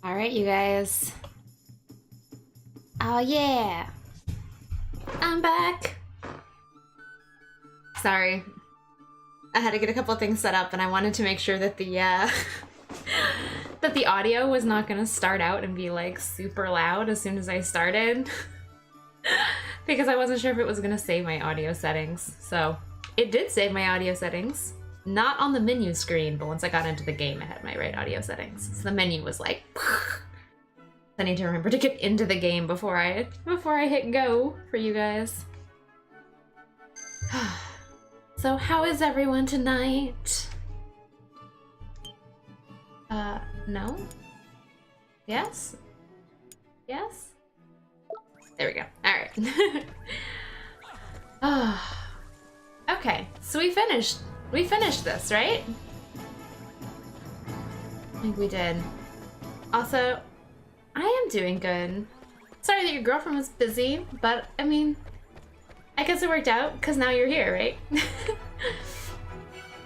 Alright, you guys. Oh yeah! I'm back! Sorry. I had to get a couple of things set up and I wanted to make sure that the, that the audio was not gonna start out and be like super loud as soon as I started. Because I wasn't sure if it was gonna save my audio settings. So, it did save my audio settings. Not on the menu screen, but once I got into the game, I had my right audio settings. So the menu was like, I need to remember to get into the game before I hit go for you guys. So how is everyone tonight? No? Yes? Yes? There we go. Alright. Okay, so we finished this, right? I think we did. Also, I am doing good. Sorry that your girlfriend was busy, but I mean, I guess it worked out because now you're here, right?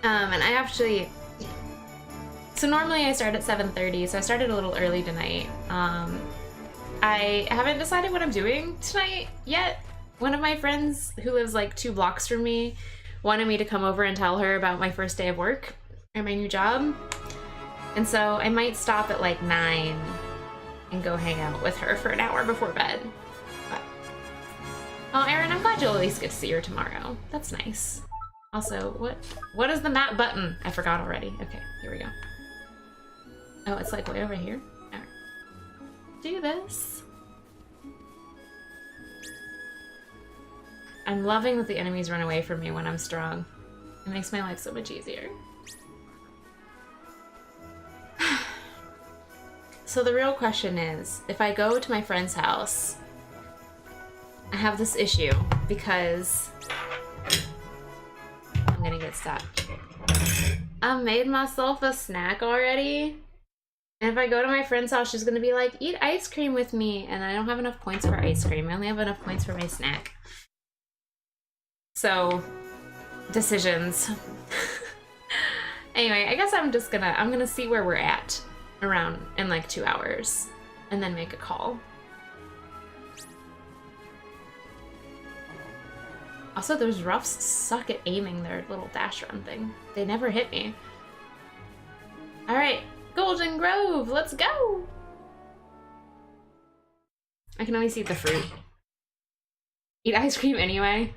And I actually, so normally I start at 7:30, so I started a little early tonight. I haven't decided what I'm doing tonight yet. One of my friends who lives like 2 blocks from me wanted me to come over and tell her about my first day of work or my new job. And so I might stop at like 9 and go hang out with her for an hour before bed. But... oh, Erin, I'm glad you'll at least get to see her tomorrow. That's nice. Also, what is the map button? I forgot already. Okay, here we go. Oh, it's like way over here? Alright. Do this. I'm loving that the enemies run away from me when I'm strong. It makes my life so much easier. So the real question is, if I go to my friend's house, I have this issue because I'm gonna get stuck. I made myself a snack already. And if I go to my friend's house, she's gonna be like, eat ice cream with me. And I don't have enough points for ice cream. I only have enough points for my snack. So, decisions. Anyway, I guess I'm gonna see where we're at around in like 2 hours and then make a call. Also, those roughs suck at aiming their little dash run thing. They never hit me. Alright, Golden Grove, let's go! I can only see the fruit. Eat ice cream anyway.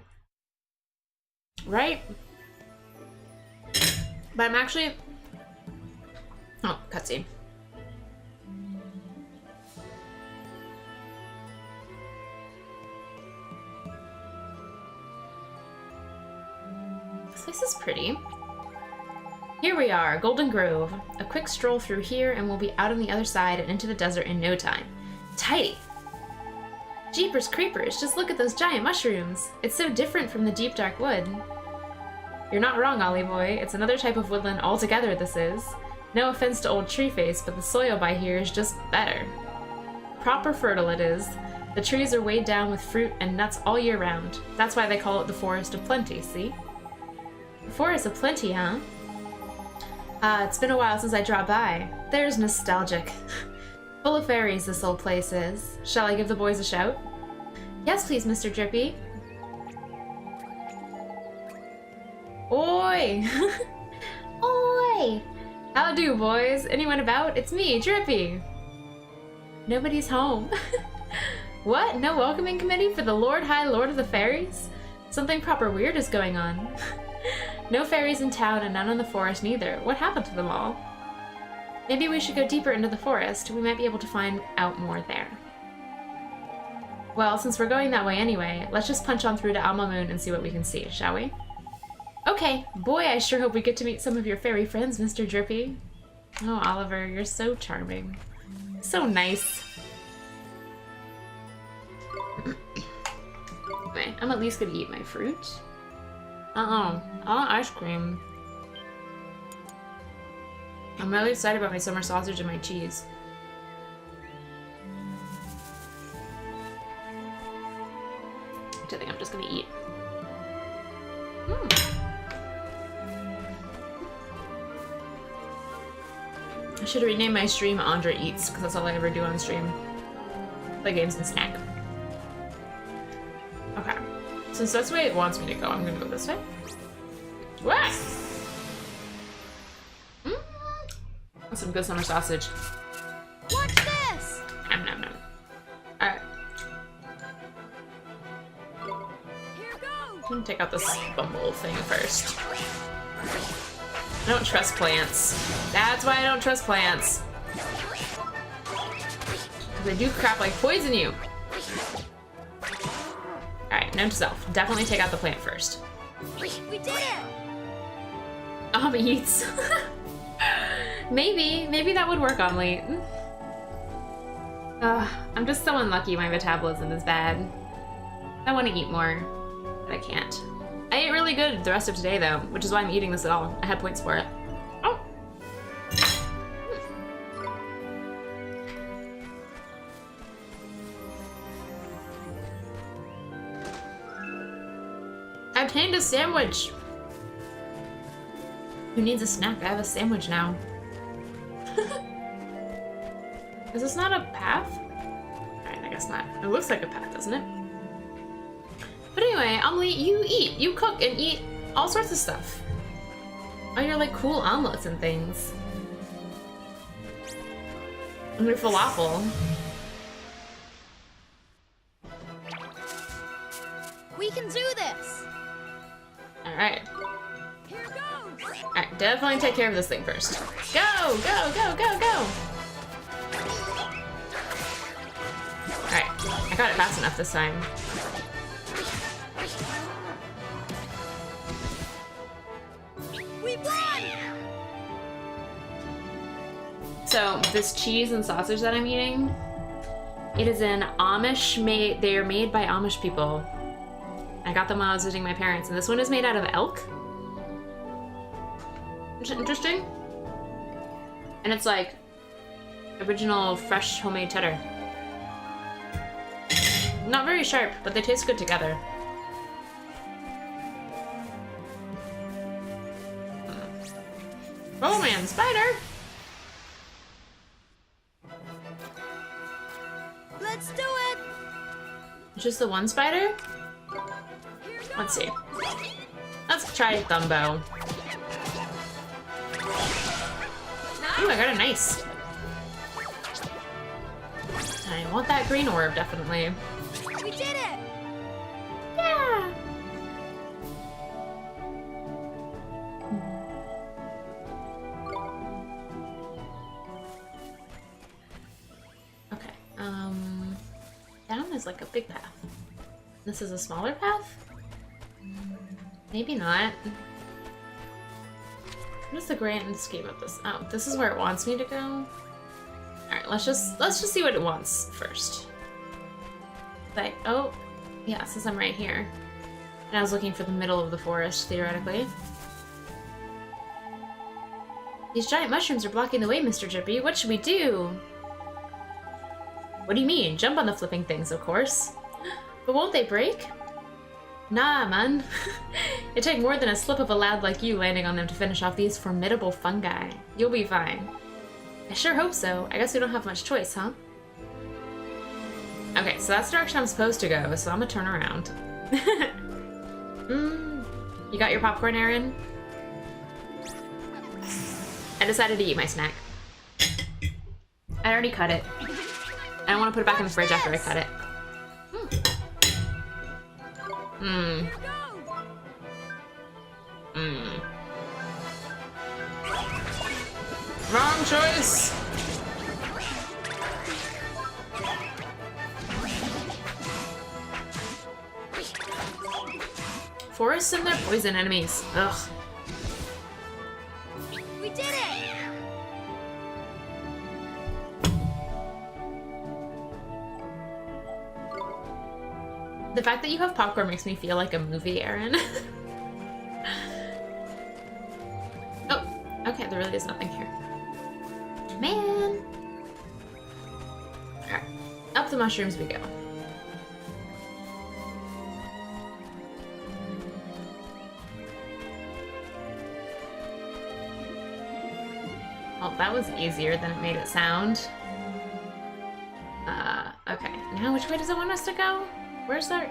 Right? But I'm actually... oh, cutscene. This place is pretty. Here we are, Golden Grove. A quick stroll through here and we'll be out on the other side and into the desert in no time. Tidy! Jeepers creepers, just look at those giant mushrooms. It's so different from the deep dark wood. You're not wrong, Ollie boy. It's another type of woodland altogether, this is. No offense to old Treeface, but the soil by here is just better. Proper fertile it is. The trees are weighed down with fruit and nuts all year round. That's why they call it the Forest of Plenty, see? The Forest of Plenty, huh? It's been a while since I dropped by. There's nostalgic. Full of fairies, this old place is. Shall I give the boys a shout? Yes, please, Mr. Drippy. Oi! Oi! How do, boys? Anyone about? It's me, Drippy. Nobody's home. What? No welcoming committee for the Lord High Lord of the Fairies? Something proper weird is going on. No fairies in town and none in the forest neither. What happened to them all? Maybe we should go deeper into the forest. We might be able to find out more there. Well, since we're going that way anyway, let's just punch on through to Mamoon and see what we can see, shall we? Okay, boy, I sure hope we get to meet some of your fairy friends, Mr. Drippy. Oh, Oliver, you're so charming. So nice. Anyway, I'm at least gonna eat my fruit. I want ice cream. I'm really excited about my summer sausage and my cheese. I think I'm just gonna eat. I should rename my stream Andre Eats, because that's all I ever do on stream. Play games and snack. Okay. Since that's the way it wants me to go, I'm gonna go this way. What? That's some good summer sausage. Watch this! Nom nom nom. Alright. Here goes! I'm gonna take out this bumble thing first. I don't trust plants. That's why I don't trust plants. Because they do crap like poison you. Alright, note to self. Definitely take out the plant first. We did it! Eats. Maybe that would work on late. I'm just so unlucky my metabolism is bad. I want to eat more, but I can't. I ate really good the rest of today though, which is why I'm eating this at all. I had points for it. Oh! I obtained a sandwich! Who needs a snack? I have a sandwich now. Is this not a path? Alright, I guess not. It looks like a path, doesn't it? But anyway, Amelie, you eat. You cook and eat all sorts of stuff. Oh, you're like cool omelets and things. And your falafel. We can do this! Alright. Here goes! Alright, definitely take care of this thing first. Go! Go! Go! Go! Go! Alright, I got it fast enough this time. We won! So, this cheese and sausage that I'm eating, it is an Amish made, they are made by Amish people. I got them while I was visiting my parents, and this one is made out of elk. Interesting. And it's like original fresh homemade cheddar. Not very sharp, but they taste good together. Oh man, spider! Let's do it! Just the one spider? Let's see. Let's try Thumbo. Ooh, I got a nice. I want that green orb, definitely. We did it! Yeah! Okay, down is like a big path. This is a smaller path? Maybe not. What is the grand scheme of this? Oh, this is where it wants me to go? Alright, let's just see what it wants first. Like, oh, yeah, since I'm right here. And I was looking for the middle of the forest, theoretically. These giant mushrooms are blocking the way, Mr. Drippy. What should we do? What do you mean? Jump on the flipping things, of course. But won't they break? Nah, man. It'd take more than a slip of a lad like you landing on them to finish off these formidable fungi. You'll be fine. I sure hope so. I guess we don't have much choice, huh? Okay, so that's the direction I'm supposed to go, so I'm gonna turn around. You got your popcorn, Aaron? I decided to eat my snack. I already cut it. I don't want to put it back in the fridge after I cut it. Wrong choice! Forests and their poison enemies. Ugh. We did it! The fact that you have popcorn makes me feel like a movie, Aaron. Oh, okay, there really is nothing here. Man! Alright, up the mushrooms we go. Well, that was easier than it made it sound. Okay. Now which way does it want us to go? Where's our...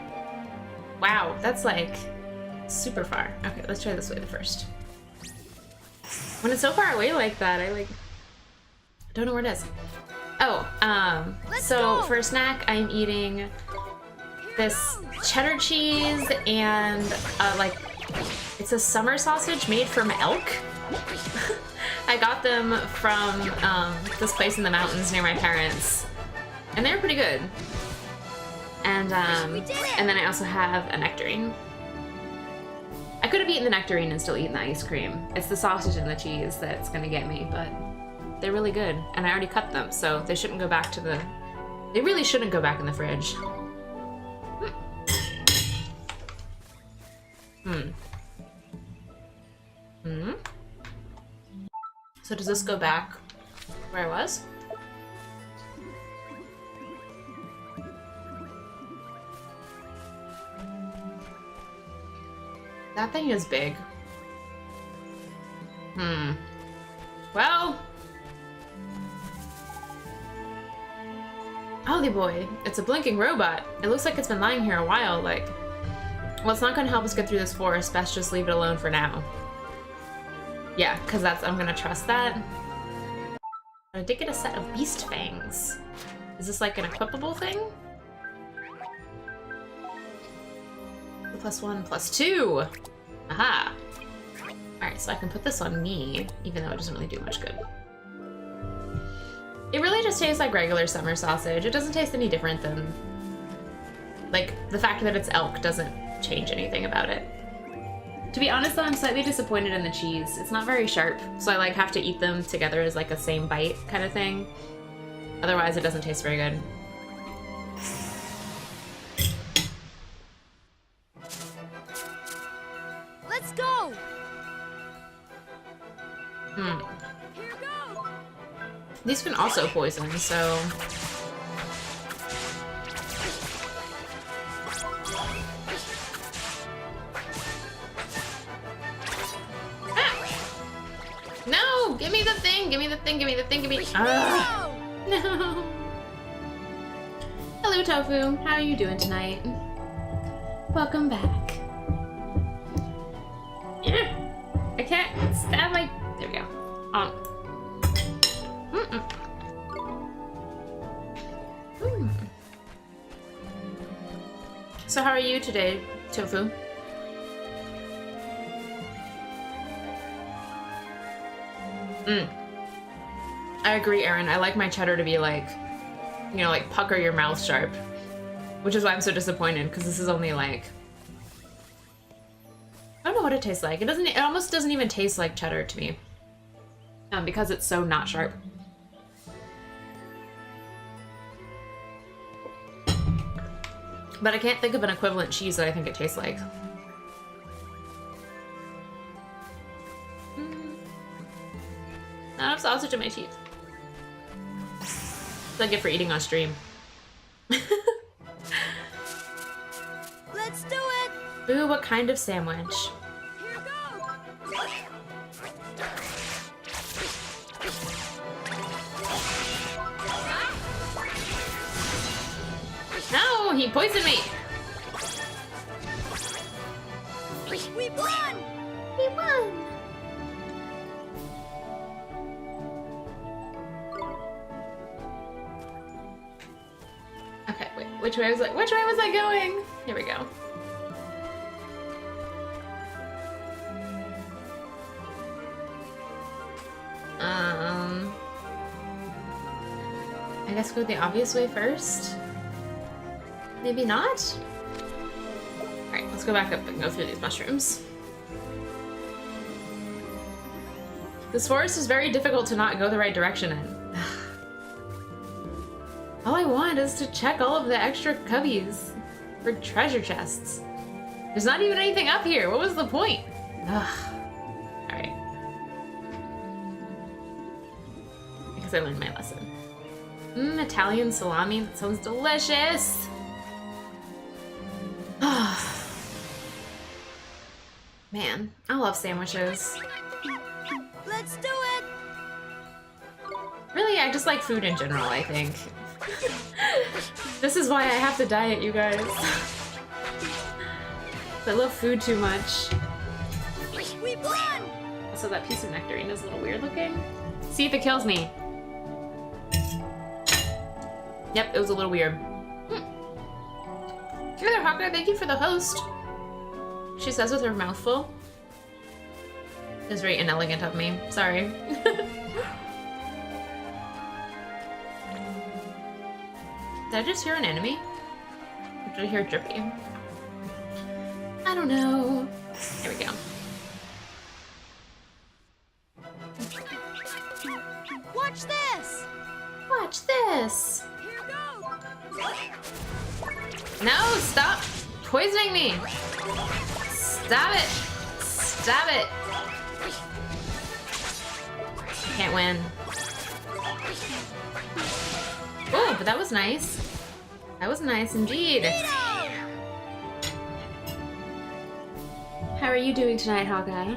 Wow, that's like super far. Okay, let's try this way first. When it's so far away like that, I don't know where it is. Oh, so for a snack, I'm eating this cheddar cheese and like it's a summer sausage made from elk. I got them from this place in the mountains near my parents, and they're pretty good. And then I also have a nectarine. I could have eaten the nectarine and still eaten the ice cream. It's the sausage and the cheese that's gonna get me, but they're really good, and I already cut them, so they shouldn't go back to the... They really shouldn't go back in the fridge. So does this go back where I was? That thing is big. Well... Ollie boy, it's a blinking robot. It looks like it's been lying here a while, like... Well, it's not gonna help us get through this forest, best just leave it alone for now. Yeah, because I'm gonna trust that. I did get a set of beast fangs. Is this like an equipable thing? +1, +2! Aha! Alright, so I can put this on me, even though it doesn't really do much good. It really just tastes like regular summer sausage. It doesn't taste any different than... Like, the fact that it's elk doesn't change anything about it. To be honest though, I'm slightly disappointed in the cheese. It's not very sharp, so I like have to eat them together as like a same bite kind of thing. Otherwise it doesn't taste very good. Let's go! Here go! These can also poison, so... No! Give me the thing! Give me the thing! Give me the thing! Give me... No! Hello, Tofu. How are you doing tonight? Welcome back. Yeah. I can't stab my... There we go. So how are you today, Tofu? I agree, Aaron. I like my cheddar to be like, you know, like pucker your mouth sharp. Which is why I'm so disappointed, because this is only like... I don't know what it tastes like. It almost doesn't even taste like cheddar to me. Because it's so not sharp. But I can't think of an equivalent cheese that I think it tastes like. I have sausage in my teeth. It's like good for eating on stream. Let's do it! Ooh, what kind of sandwich? Here go! No, he poisoned me! We won! We won! Okay, wait, which way was I going? Here we go. I guess go the obvious way first? Maybe not? Alright, let's go back up and go through these mushrooms. This forest is very difficult to not go the right direction in. All I want is to check all of the extra cubbies for treasure chests. There's not even anything up here. What was the point? Ugh. Alright. I guess I learned my lesson. Italian salami. That sounds delicious. Man, I love sandwiches. Let's do it! I just like food in general, I think. This is why I have to diet, you guys. I love food too much. We won! Also, that piece of nectarine is a little weird looking. See if it kills me. Yep, it was a little weird. Hey there, Hawker, thank you for the host. She says with her mouth full. It was very inelegant of me. Sorry. Did I just hear an enemy? Or did I hear drippy? I don't know. There we go. Watch this! Watch this! Here goes! No, stop poisoning me! Stop it! Stop it! Can't win. Oh, but that was nice. That was nice indeed. How are you doing tonight, Hawkeye?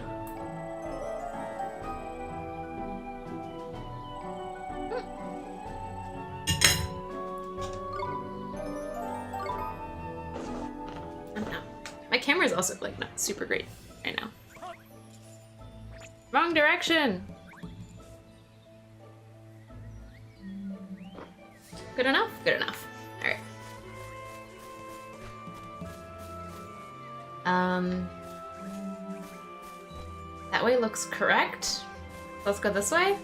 My camera is also like not super great right now. Wrong direction. Good enough? Good enough. All right. That way looks correct. Let's go this way.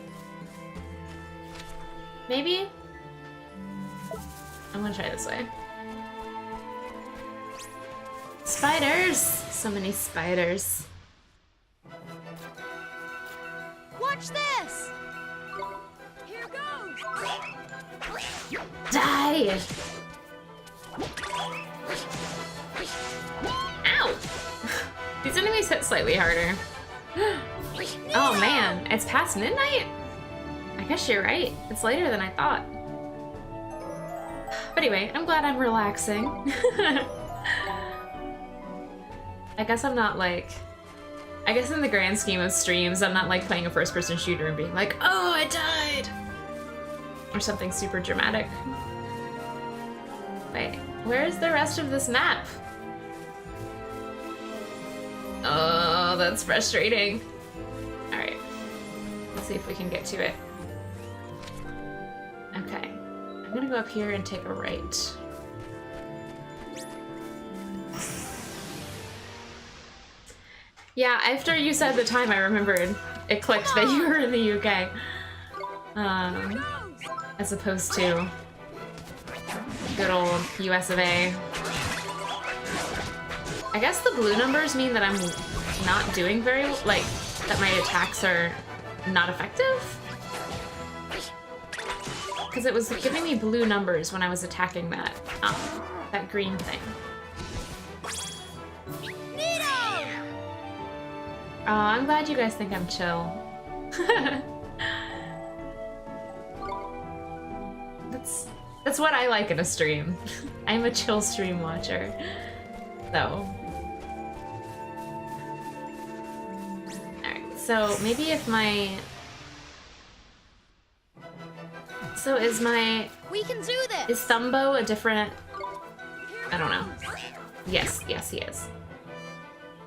Maybe? I'm gonna try this way. Spiders! So many spiders. Watch this! Here goes! Die! Ow! These enemies hit slightly harder. Oh man, it's past midnight? I guess you're right. It's later than I thought. But anyway, I'm glad I'm relaxing. I guess I'm not like... I guess in the grand scheme of streams, I'm not like playing a first-person shooter and being like, oh, I died! Or something super dramatic. Wait, where's the rest of this map? Oh, that's frustrating. Alright. Let's see if we can get to it. Okay. I'm gonna go up here and take a right. Yeah, after you said the time, I remembered. It clicked that you were in the UK. As opposed to good old US of A. I guess the blue numbers mean that I'm not doing very, like, that my attacks are not effective? Because it was giving me blue numbers when I was attacking that, that green thing. Oh, I'm glad you guys think I'm chill. That's what I like in a stream. I'm a chill stream watcher. So. Alright, so maybe if my... So is my... We can do this! Is Thumbo a different... I don't know. Yes, yes he is.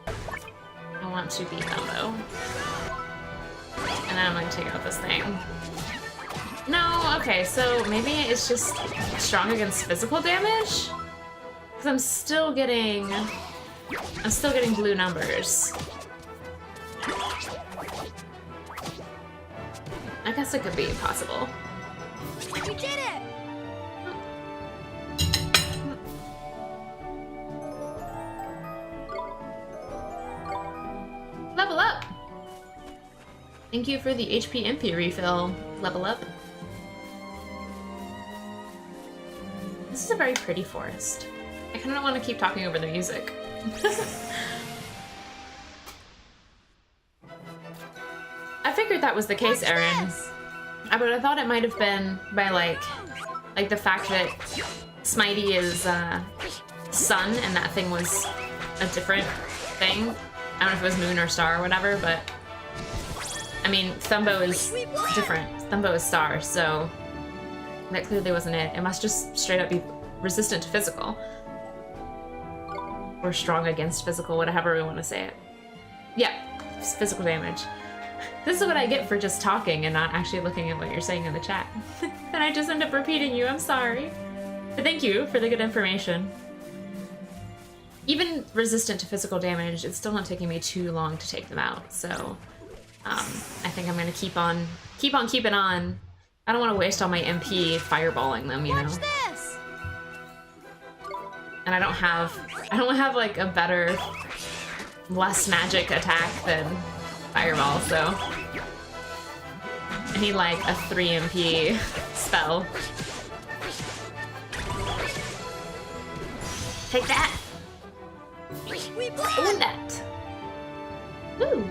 I want to be Thumbo. And then I'm gonna take out this thing. No, okay, so maybe it's just strong against physical damage? Because I'm still getting blue numbers. I guess it could be possible. We did it! Level up! Thank you for the HP MP refill. Level up. This is a very pretty forest. I kind of want to keep talking over the music. I figured that was the case, Erin. But I thought it might have been by like the fact that Smitey is sun and that thing was a different thing. I don't know if it was moon or star or whatever, but I mean, Thumbo is different, Thumbo is Star, so that clearly wasn't it. It must just straight up be resistant to physical. Or strong against physical, whatever we want to say it. Yeah, it's physical damage. This is what I get for just talking and not actually looking at what you're saying in the chat. And I just end up repeating you, I'm sorry. But thank you for the good information. Even resistant to physical damage, it's still not taking me too long to take them out, so I think I'm gonna keep on keeping on. I don't want to waste all my MP fireballing them, you know. Watch this. And I don't have like a better, less magic attack than Fireball, so I need like a 3 MP spell. Take that! We Own that! Woo!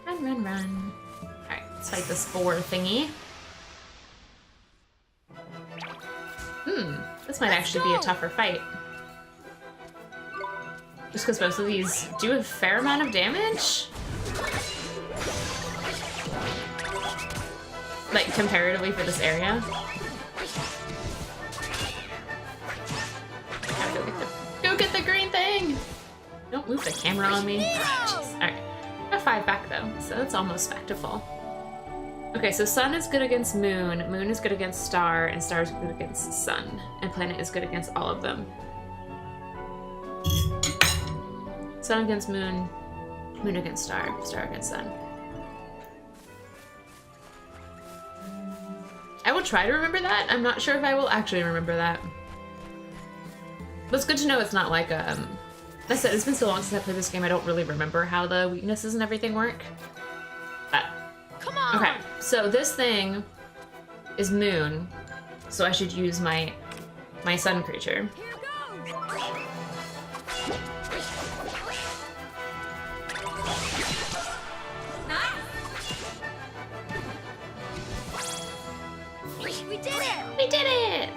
Run, run, run. Alright, let's fight this boar thingy. This might actually be a tougher fight. Just because both of these do a fair amount of damage? Like, comparatively for this area. Go get the green thing! Don't move the camera on me. Alright. Got 5 back though, so that's almost back to full. Okay, so Sun is good against Moon, Moon is good against Star, and Star is good against Sun. And Planet is good against all of them. Sun against Moon, Moon against Star, Star against Sun. I will try to remember that. I'm not sure if I will actually remember that. But it's good to know it's not like, like I said, it's been so long since I played this game, I don't really remember how the weaknesses and everything work. Come on. Okay, so this thing is Moon, so I should use my Sun creature. Here goes. Nice. We did it. We did it!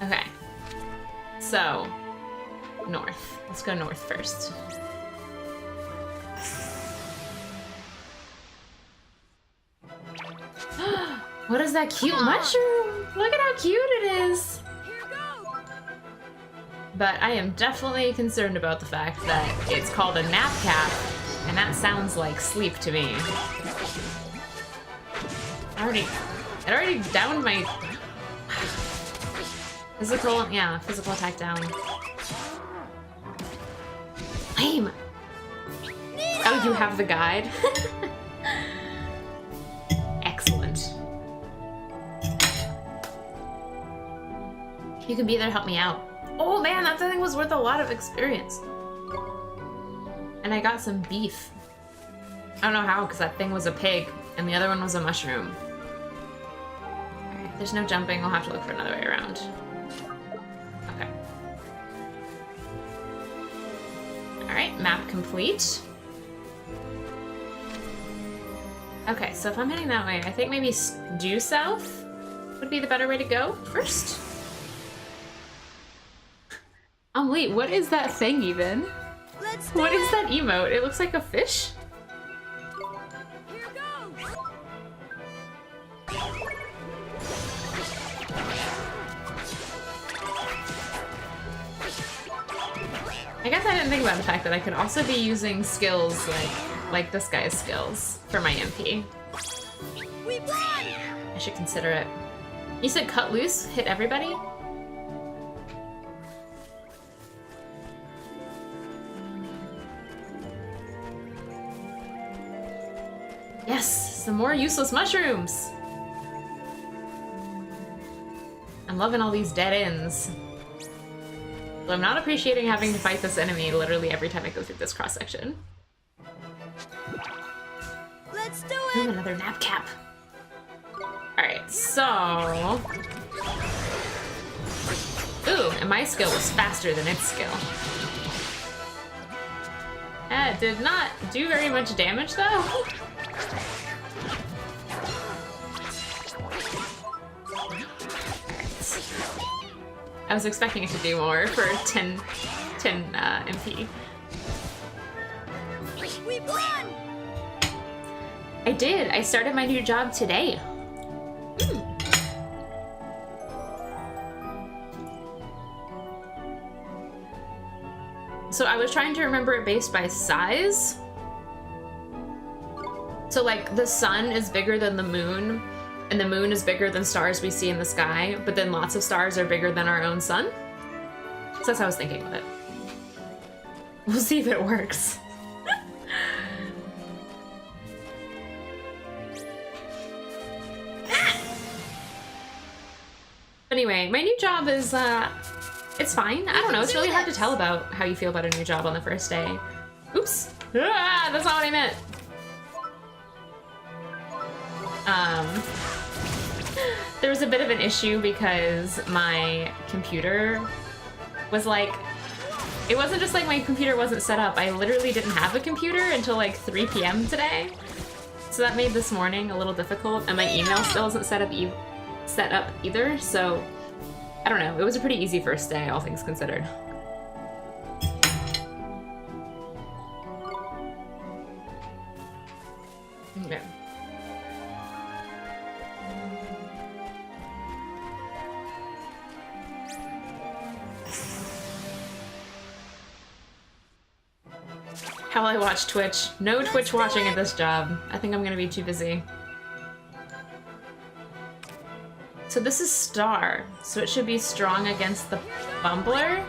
Okay. So, north. Let's go north first. What is that cute mushroom? Look at how cute it is! Here goes. But I am definitely concerned about the fact that it's called a nap cap, and that sounds like sleep to me. It already downed my physical attack down. Lame. Oh, you have the guide? Excellent. You can be there to help me out. Oh man, that thing was worth a lot of experience. And I got some beef. I don't know how, because that thing was a pig, and the other one was a mushroom. Alright, there's no jumping. I'll have to look for another way around. Okay. Alright, map complete. Okay, so if I'm heading that way, I think maybe due south would be the better way to go first. Wait, what is that thing even? Let's do What is it. that emote? It looks like a fish? Here goes. I guess I didn't think about the fact that I could also be using skills like this guy's skills for my MP. We won. I should consider it. You said cut loose, hit everybody? Yes, some more useless mushrooms! I'm loving all these dead ends. But I'm not appreciating having to fight this enemy literally every time I go through this cross-section. Let's do Ooh, it. another nap cap. Alright, so... Ooh, and my skill was faster than its skill. It did not do very much damage, though. I was expecting it to do more for 10 MP. We won! I did. I started my new job today. So I was trying to remember it based by size. So like the sun is bigger than the moon, and the moon is bigger than stars we see in the sky, but then lots of stars are bigger than our own sun. So that's how I was thinking of it. We'll see if it works. Anyway, my new job is, it's fine. I don't know, it's really hard to tell about how you feel about a new job on the first day. Oops. Ah, that's not what I meant. There was a bit of an issue because my computer was like, it wasn't just like my computer wasn't set up. I literally didn't have a computer until like 3 p.m. today. So that made this morning a little difficult, and my email still isn't set up either, so I don't know. It was a pretty easy first day, all things considered. Okay. How will I watch Twitch? No Twitch watching at this job. I think I'm gonna be too busy. So this is Star, so it should be strong against the Bumbler.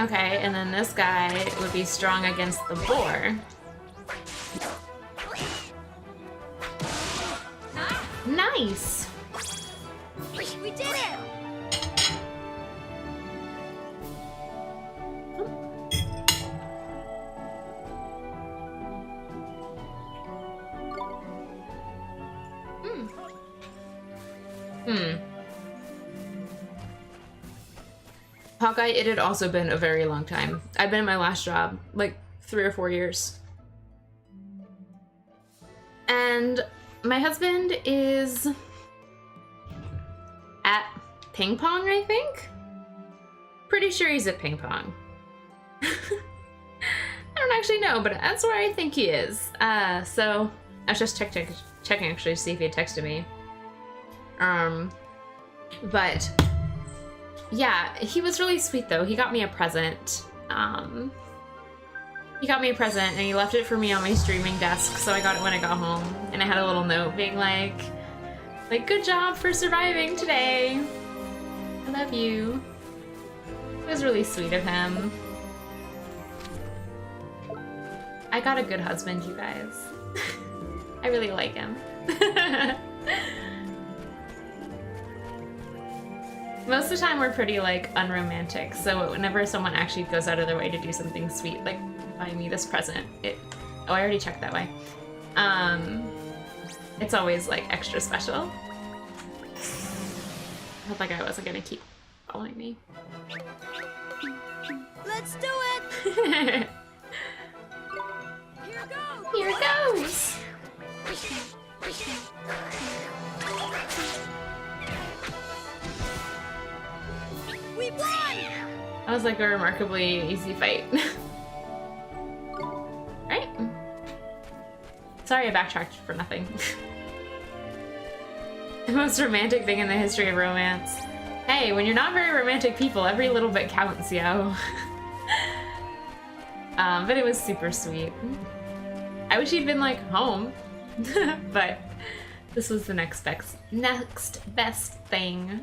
Okay, and then this guy would be strong against the Boar. Nice! We did it! Hawkeye, it had also been a very long time. I've been in my last job, like 3 or 4 years. And my husband is at ping pong, I think? Pretty sure he's at ping pong. I don't actually know, but that's where I think he is. So I was just checking actually to see if he had texted me. But yeah, he was really sweet though. He got me a present. And he left it for me on my streaming desk, so I got it when I got home. And I had a little note being like, good job for surviving today. I love you. It was really sweet of him. I got a good husband, you guys. I really like him. Most of the time we're pretty like unromantic, so whenever someone actually goes out of their way to do something sweet, like buy me this present, oh, I already checked that way. It's always like extra special. I felt like I wasn't gonna keep following me. Let's do it! Here goes! Here goes! We won! That was like a remarkably easy fight. Right? Sorry I backtracked for nothing. The most romantic thing in the history of romance. Hey, when you're not very romantic people, every little bit counts, yo. But it was super sweet. I wish he'd been like home, but this was the next best thing.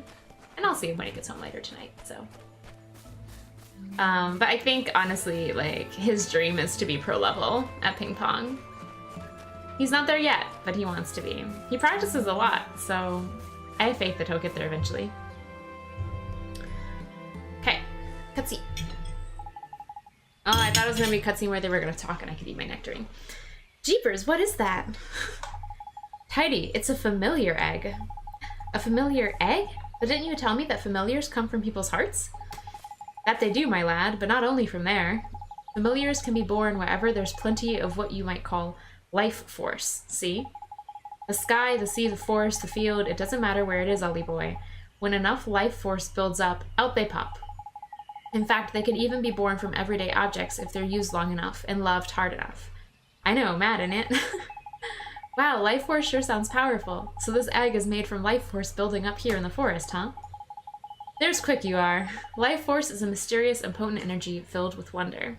And I'll see him when he gets home later tonight, so. But I think, honestly, like, his dream is to be pro level at ping pong. He's not there yet, but he wants to be. He practices a lot, so I have faith that he'll get there eventually. Okay, cutscene. Oh, I thought it was gonna be a cutscene where they were gonna talk and I could eat my nectarine. Jeepers, what is that? Tidy, it's a familiar egg. A familiar egg? But didn't you tell me that familiars come from people's hearts? That they do, my lad, but not only from there. Familiars can be born wherever there's plenty of what you might call life force, see? The sky, the sea, the forest, the field, it doesn't matter where it is, Ollie boy. When enough life force builds up, out they pop. In fact, they can even be born from everyday objects if they're used long enough and loved hard enough. I know, mad in it. Wow, life force sure sounds powerful. So this egg is made from life force building up here in the forest, huh? There's quick you are. Life force is a mysterious and potent energy filled with wonder.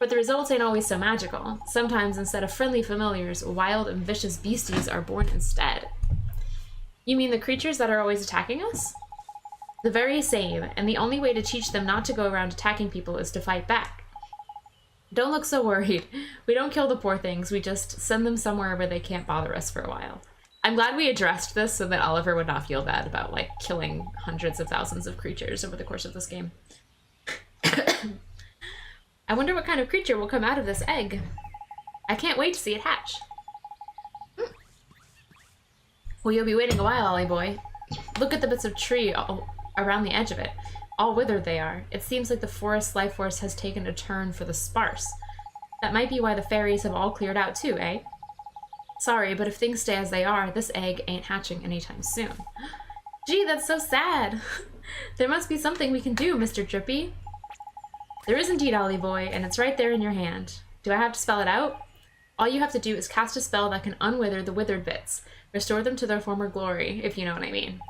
But the results ain't always so magical. Sometimes instead of friendly familiars, wild and vicious beasties are born instead. You mean the creatures that are always attacking us? The very same, and the only way to teach them not to go around attacking people is to fight back. Don't look so worried. We don't kill the poor things, we just send them somewhere where they can't bother us for a while. I'm glad we addressed this so that Oliver would not feel bad about, like, killing hundreds of thousands of creatures over the course of this game. I wonder what kind of creature will come out of this egg. I can't wait to see it hatch. Well, you'll be waiting a while, Ollie boy. Look at the bits of tree all around the edge of it. All withered they are. It seems like the forest's life force has taken a turn for the sparse. That might be why the fairies have all cleared out too, eh? Sorry, but if things stay as they are, this egg ain't hatching anytime soon. Gee, that's so sad. There must be something we can do, Mr. Drippy. There is indeed, Ollie boy, and it's right there in your hand. Do I have to spell it out? All you have to do is cast a spell that can unwither the withered bits. Restore them to their former glory, if you know what I mean.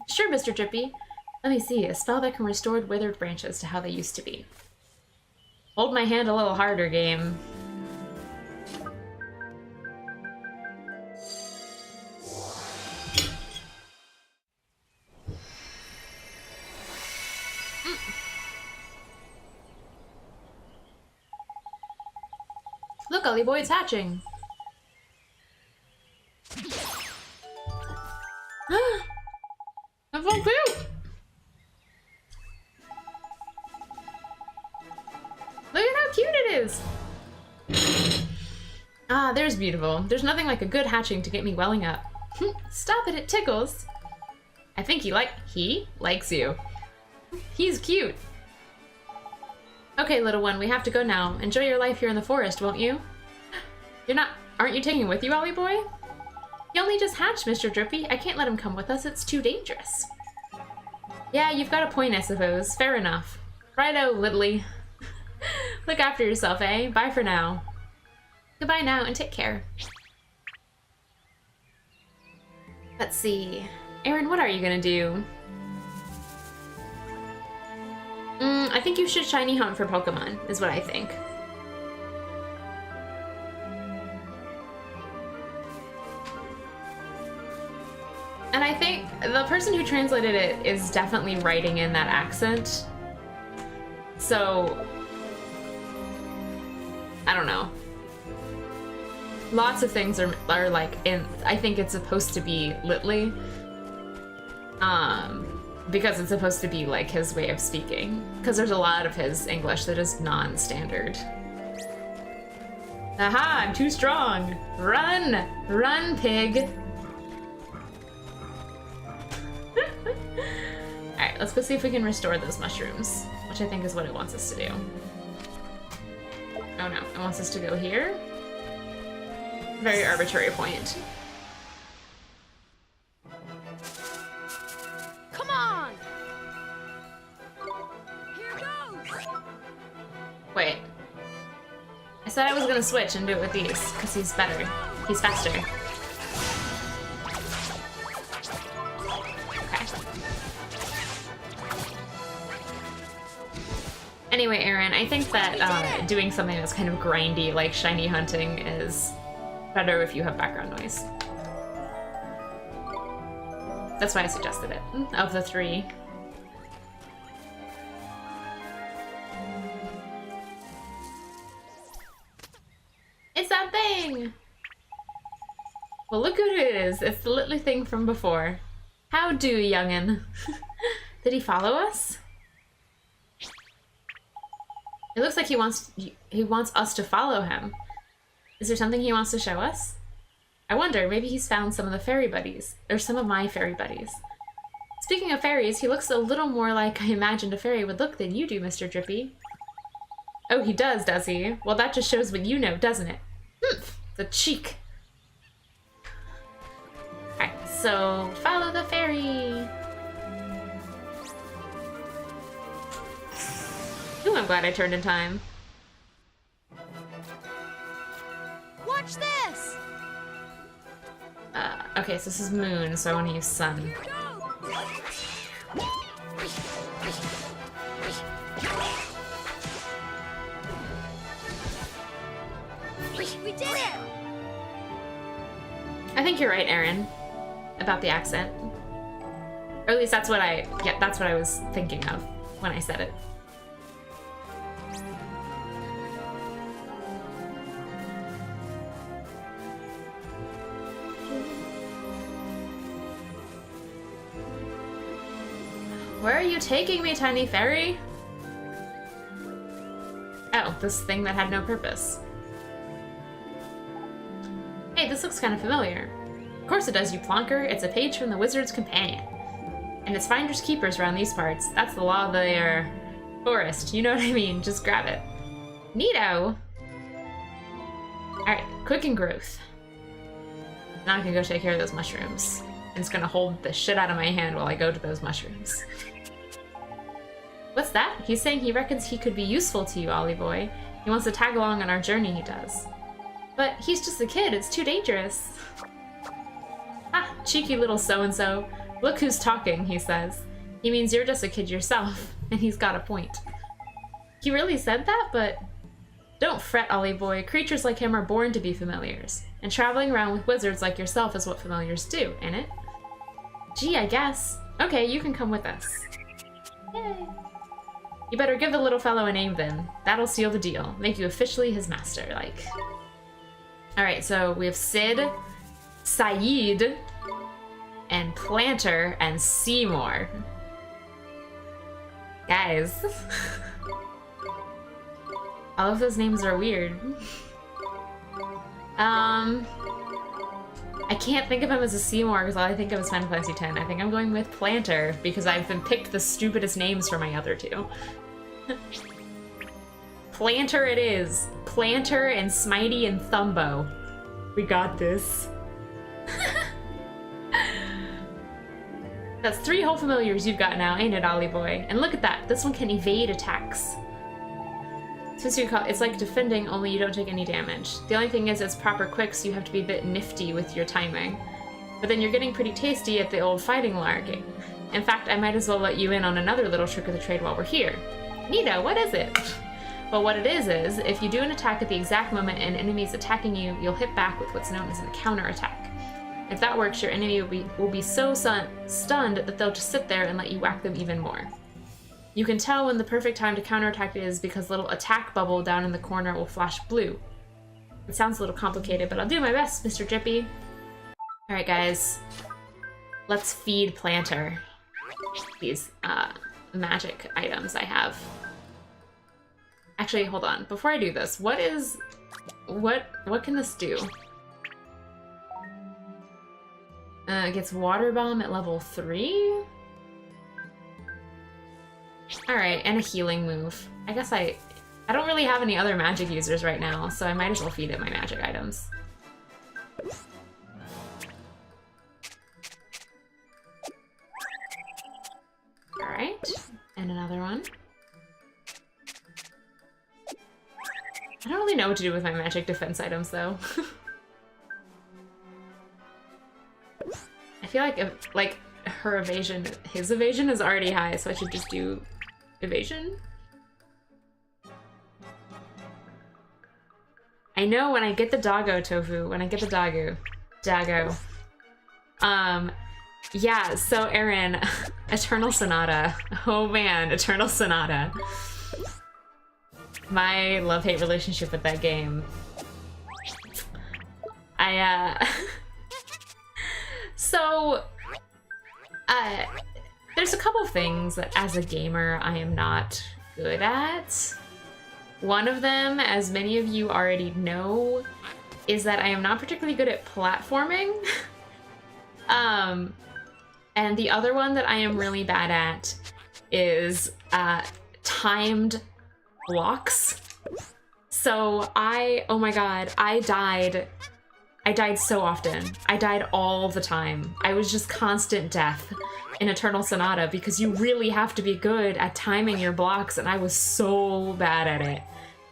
Sure, Mr. Drippy. Let me see, a spell that can restore withered branches to how they used to be. Hold my hand a little harder, game. Look, Ollie boy, it's hatching. That's so cute! Look at how cute it is! Ah, there's beautiful. There's nothing like a good hatching to get me welling up. Stop it tickles. I think he likes you. He's cute. Okay, little one, we have to go now. Enjoy your life here in the forest, won't you? Aren't you taking him with you, Ollie boy? He only just hatched, Mr. Drippy. I can't let him come with us, it's too dangerous. Yeah, you've got a point, I suppose. Fair enough. Righto, Lidley. Look after yourself, eh? Bye for now. Goodbye now, and take care. Let's see. Aaron, what are you gonna do? I think you should shiny hunt for Pokemon, is what I think. And I think the person who translated it is definitely writing in that accent. So, I don't know. Lots of things are like in, I think it's supposed to be Litley. Because it's supposed to be like his way of speaking. Because there's a lot of his English that is non-standard. Aha, I'm too strong. Run! Run, pig! Alright, let's go see if we can restore those mushrooms, which I think is what it wants us to do. Oh no, it wants us to go here? Very arbitrary point. Come on! Here goes! Wait. I said I was gonna switch and do it with these, because he's better. He's faster. Anyway, Aaron, I think that doing something that's kind of grindy, like shiny hunting, is better if you have background noise. That's why I suggested it, of the three. It's that thing! Well, look who it is. It's the little thing from before. How do, youngin'? Did he follow us? It looks like he wants us to follow him. Is there something he wants to show us? I wonder, maybe he's found some of the fairy buddies, or some of my fairy buddies. Speaking of fairies, he looks a little more like I imagined a fairy would look than you do, Mr. Drippy. Oh, he does he? Well, that just shows what you know, doesn't it? The cheek. So follow the fairy. Ooh, I'm glad I turned in time. Watch this! Okay, so this is moon, so I want to use sun. We did it! I think you're right, Aaron, about the accent. Or at least that's what I was thinking of when I said it. Where are you taking me, tiny fairy? Oh, this thing that had no purpose. Hey, this looks kind of familiar. Of course it does, you plonker. It's a page from the Wizard's Companion. And it's finders keepers around these parts. That's the law of the forest. You know what I mean? Just grab it. Neato! Alright, quicken growth. Now I can go take care of those mushrooms. And it's gonna hold the shit out of my hand while I go to those mushrooms. What's that? He's saying he reckons he could be useful to you, Ollie boy. He wants to tag along on our journey, he does. But he's just a kid, it's too dangerous. Ah, cheeky little so-and-so. Look who's talking, he says. He means you're just a kid yourself, and he's got a point. He really said that, but... Don't fret, Ollie boy. Creatures like him are born to be familiars. And traveling around with wizards like yourself is what familiars do, ain't it? Gee, I guess. Okay, you can come with us. Yay. You better give the little fellow a name then. That'll seal the deal. Make you officially his master, like. Alright, so we have Sid, Saeed, and Planter, and Seymour. Guys. All of those names are weird. I can't think of him as a Seymour because all I think of is Final Fantasy X. I think I'm going with Planter because I've been picked the stupidest names for my other two. Planter it is. Planter and Smitey and Thumbo. We got this. That's 3 whole familiars you've got now, ain't it, Ollie boy? And look at that. This one can evade attacks. It's like defending, only you don't take any damage. The only thing is it's proper quick, so you have to be a bit nifty with your timing. But then you're getting pretty tasty at the old fighting larking. In fact, I might as well let you in on another little trick of the trade while we're here. Nito, what is it? Well, what it is, if you do an attack at the exact moment an enemy is attacking you, you'll hit back with what's known as a counter-attack. If that works, your enemy will be so stunned that they'll just sit there and let you whack them even more. You can tell when the perfect time to counterattack is because the little attack bubble down in the corner will flash blue. It sounds a little complicated, but I'll do my best, Mr. Drippy. Alright guys, let's feed Planter these magic items I have. Actually, hold on, before I do this, what can this do? It gets Water Bomb at level 3? Alright, and a healing move. I guess I don't really have any other magic users right now, so I might as well feed it my magic items. Alright, and another one. I don't really know what to do with my magic defense items, though. I feel like his evasion is already high, so I should just do evasion? I know when I get the doggo, Tofu, Dago. Yeah, so Aaron, Eternal Sonata. Oh man, Eternal Sonata. My love-hate relationship with that game. There's a couple things that as a gamer I am not good at. One of them, as many of you already know, is that I am not particularly good at platforming. And the other one that I am really bad at is timed blocks. So oh my god, I died I died so often. I died all the time. I was just constant death in Eternal Sonata because you really have to be good at timing your blocks, and I was so bad at it.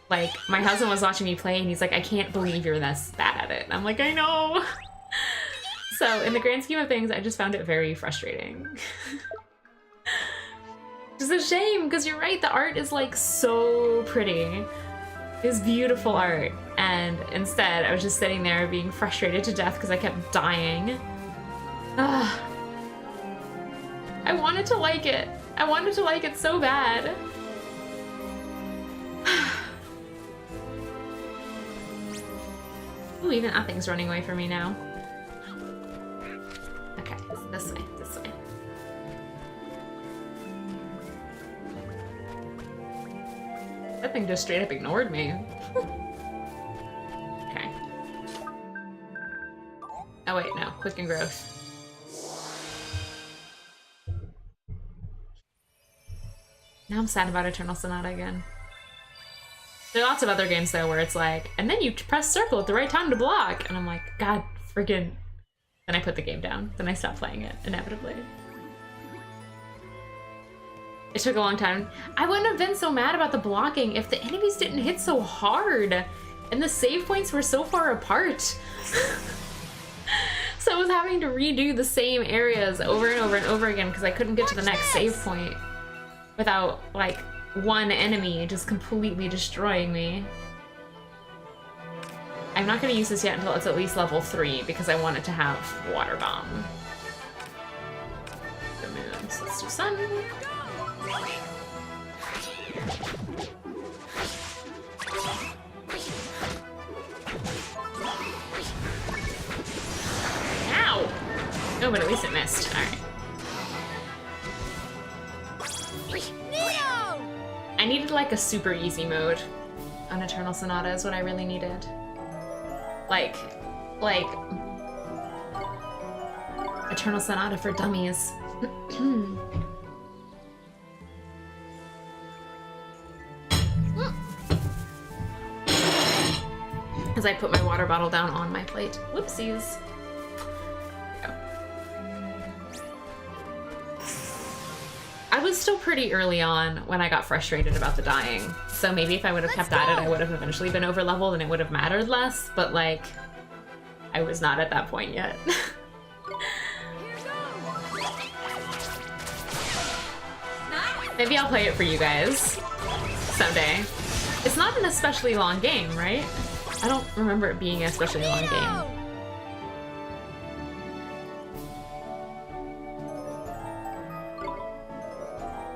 Like, my husband was watching me play and he's like, I can't believe you're this bad at it. And I'm like, I know. So in the grand scheme of things, I just found it very frustrating. It's a shame because you're right, the art is like so pretty. It's beautiful art. And instead, I was just sitting there being frustrated to death because I kept dying. Ugh. I wanted to like it. I wanted to like it so bad. Ooh, even that thing's running away from me now. Okay, this way, this way. That thing just straight up ignored me. Okay. Oh wait, no, quicken growth. Now I'm sad about Eternal Sonata again. There are lots of other games though where it's like, and then you press circle at the right time to block, and I'm like, God friggin'. Then I put the game down. Then I stopped playing it, inevitably. It took a long time. I wouldn't have been so mad about the blocking if the enemies didn't hit so hard, and the save points were so far apart. So I was having to redo the same areas over and over and over again because I couldn't get to the next save point without, like, one enemy just completely destroying me. I'm not going to use this yet until it's at least level 3 because I want it to have Water Bomb. The moon, so let's do sun. Ow! Oh, but at least it missed. Alright. I needed like a super easy mode on Eternal Sonata is what I really needed. Like Eternal Sonata for dummies. As I put my water bottle down on my plate. Whoopsies. I was still pretty early on when I got frustrated about the dying, so maybe if I would have kept at it, I would have eventually been over leveled and it would have mattered less, but like, I was not at that point yet. Maybe I'll play it for you guys someday. It's not an especially long game, right? I don't remember it being an especially long game.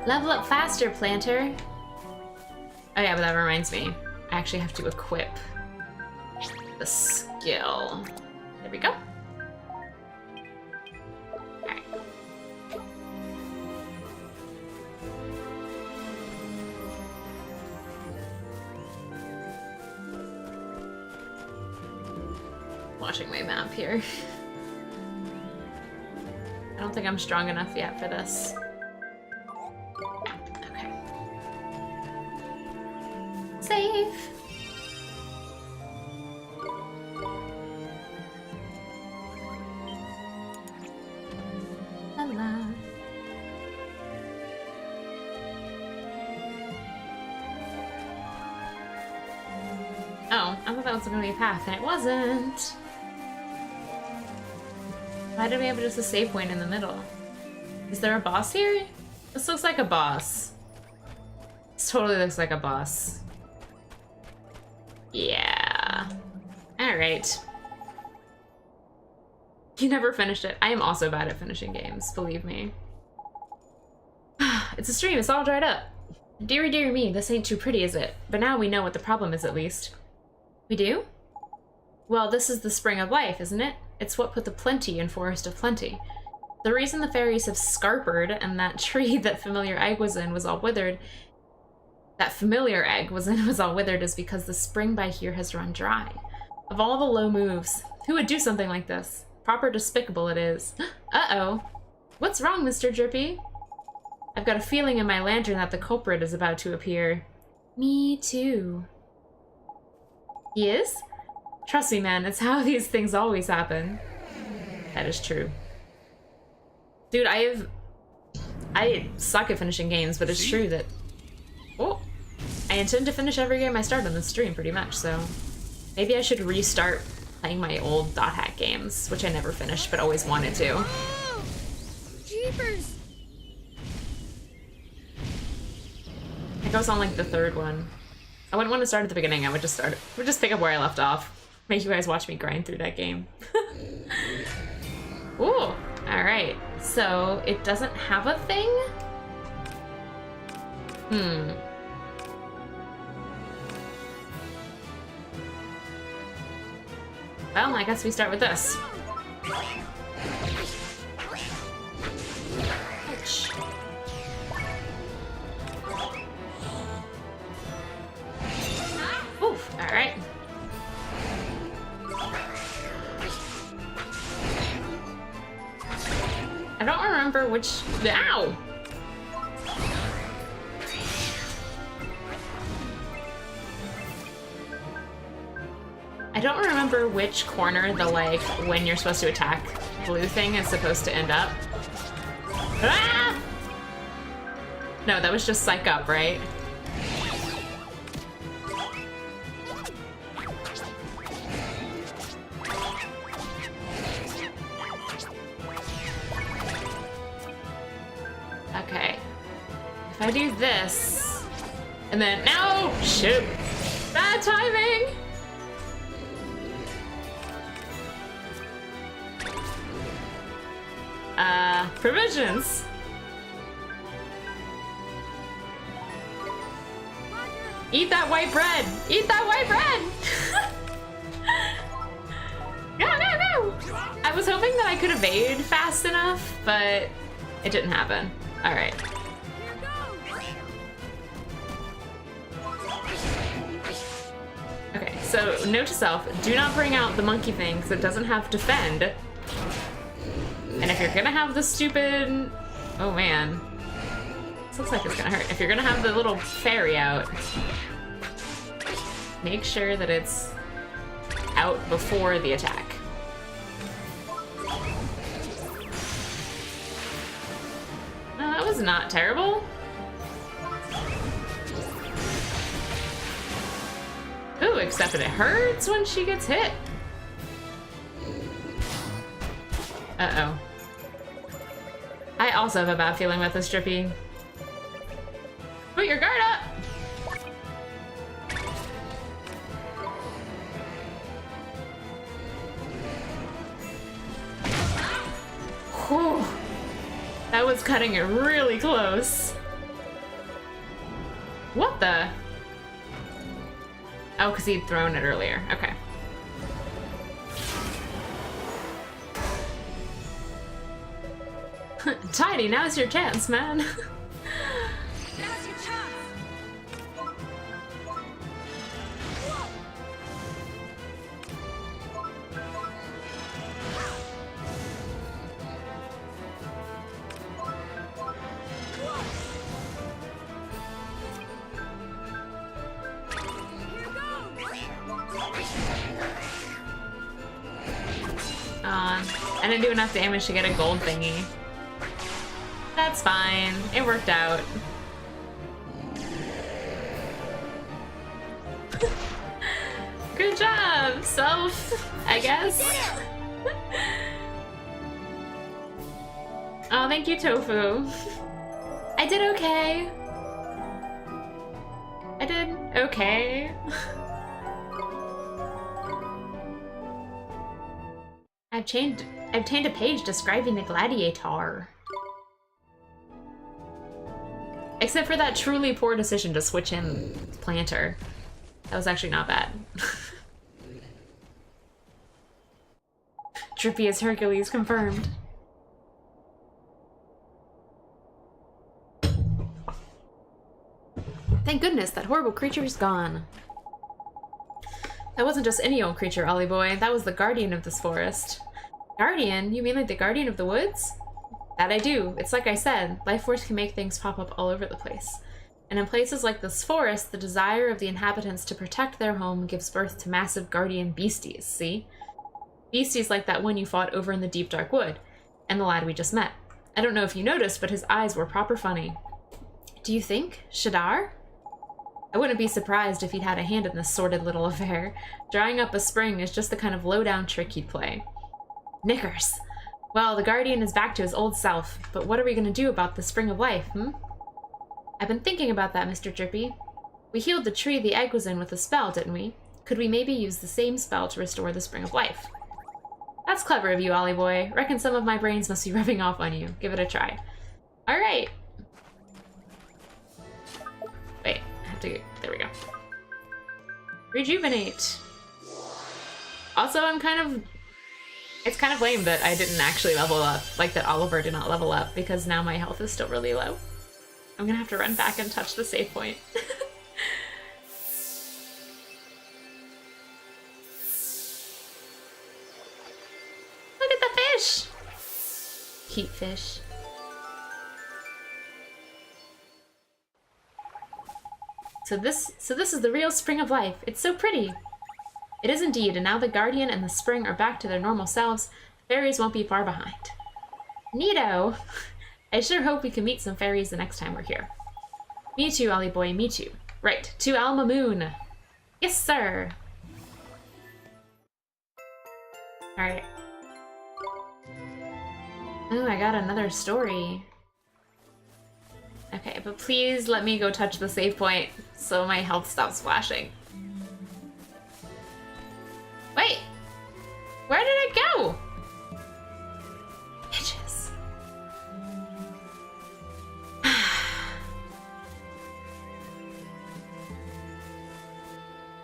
Level up faster, Planter. Oh yeah, but that reminds me. I actually have to equip the skill. There we go. Alright. Watching my map here. I don't think I'm strong enough yet for this. Save. La. Oh, I thought that was gonna be a path, and it wasn't. Why did we have just a save point in the middle? Is there a boss here? This looks like a boss. This totally looks like a boss. Yeah. Alright. You never finished it. I am also bad at finishing games, believe me. It's a stream, it's all dried up. Dearie, dearie me, this ain't too pretty, is it? But now we know what the problem is, at least. We do? Well, this is the spring of life, isn't it? It's what put the plenty in Forest of Plenty. The reason the fairies have scarpered and that tree that familiar egg was in was all withered is because the spring by here has run dry. Of all the low moves, who would do something like this? Proper despicable it is. Uh-oh. What's wrong, Mr. Drippy? I've got a feeling in my lantern that the culprit is about to appear. Me too. He is? Trust me, man, it's how these things always happen. That is true. Dude, I suck at finishing games, but it's true that... Oh! I intend to finish every game I start on this stream, pretty much, so... Maybe I should restart playing my old Dot Hack games, which I never finished, but always wanted to. Oh, jeepers! I think I was on, like, the third one. I wouldn't want to start at the beginning, I would just pick up where I left off. Make you guys watch me grind through that game. Ooh, alright. So, it doesn't have a thing? Well, I guess we start with this. Ouch. Oof, alright. I don't remember which... Ow! I don't remember which corner the, like, when you're supposed to attack blue thing is supposed to end up. Ah! No, that was just psych up, right? Okay. If I do this, and then, no! Shoot! Bad timing! Provisions! Eat that white bread! Eat that white bread! No, no, no! I was hoping that I could evade fast enough, but it didn't happen. Alright. Okay, so note to self, do not bring out the monkey thing because it doesn't have defend. And if you're gonna have the stupid... Oh man. This looks like it's gonna hurt. If you're gonna have the little fairy out, make sure that it's out before the attack. Oh, that was not terrible. Ooh, except that it hurts when she gets hit. Uh-oh. I also have a bad feeling about this, Drippy. Put your guard up! Whew. That was cutting it really close. What the? Oh, because he'd thrown it earlier. Okay. Tidy, now's your chance, man. Now's your chance. I didn't do enough damage to get a gold thingy. That's fine. It worked out. Good job, self, I guess. Oh, thank you, Tofu. I did okay. I did okay. I've obtained a page describing the gladiator. Except for that truly poor decision to switch in Planter. That was actually not bad. Drippy as Hercules confirmed. Thank goodness that horrible creature is gone. That wasn't just any old creature, Ollie boy. That was the guardian of this forest. Guardian? You mean like the guardian of the woods? That I do. It's like I said, life force can make things pop up all over the place. And in places like this forest, the desire of the inhabitants to protect their home gives birth to massive guardian beasties, see? Beasties like that one you fought over in the deep dark wood, and the lad we just met. I don't know if you noticed, but his eyes were proper funny. Do you think? Shadar? I wouldn't be surprised if he'd had a hand in this sordid little affair. Drying up a spring is just the kind of low-down trick he'd play. Knickers! Well, the Guardian is back to his old self, but what are we going to do about the Spring of Life, I've been thinking about that, Mr. Drippy. We healed the tree the egg was in with a spell, didn't we? Could we maybe use the same spell to restore the Spring of Life? That's clever of you, Ollie boy. Reckon some of my brains must be rubbing off on you. Give it a try. Alright. Wait, I have to... There we go. Rejuvenate. Also, it's kind of lame that I didn't actually level up. Like, that Oliver did not level up, because now my health is still really low. I'm gonna have to run back and touch the save point. Look at the fish! Cute fish. So this is the real Spring of Life. It's so pretty. It is indeed, and now the Guardian and the Spring are back to their normal selves. The fairies won't be far behind. Neato! I sure hope we can meet some fairies the next time we're here. Me too, Ollie boy, me too. Right, to Mamoon. Yes, sir! Alright. Oh, I got another story. Okay, but please let me go touch the save point so my health stops flashing. Wait! Where did it go? Bitches.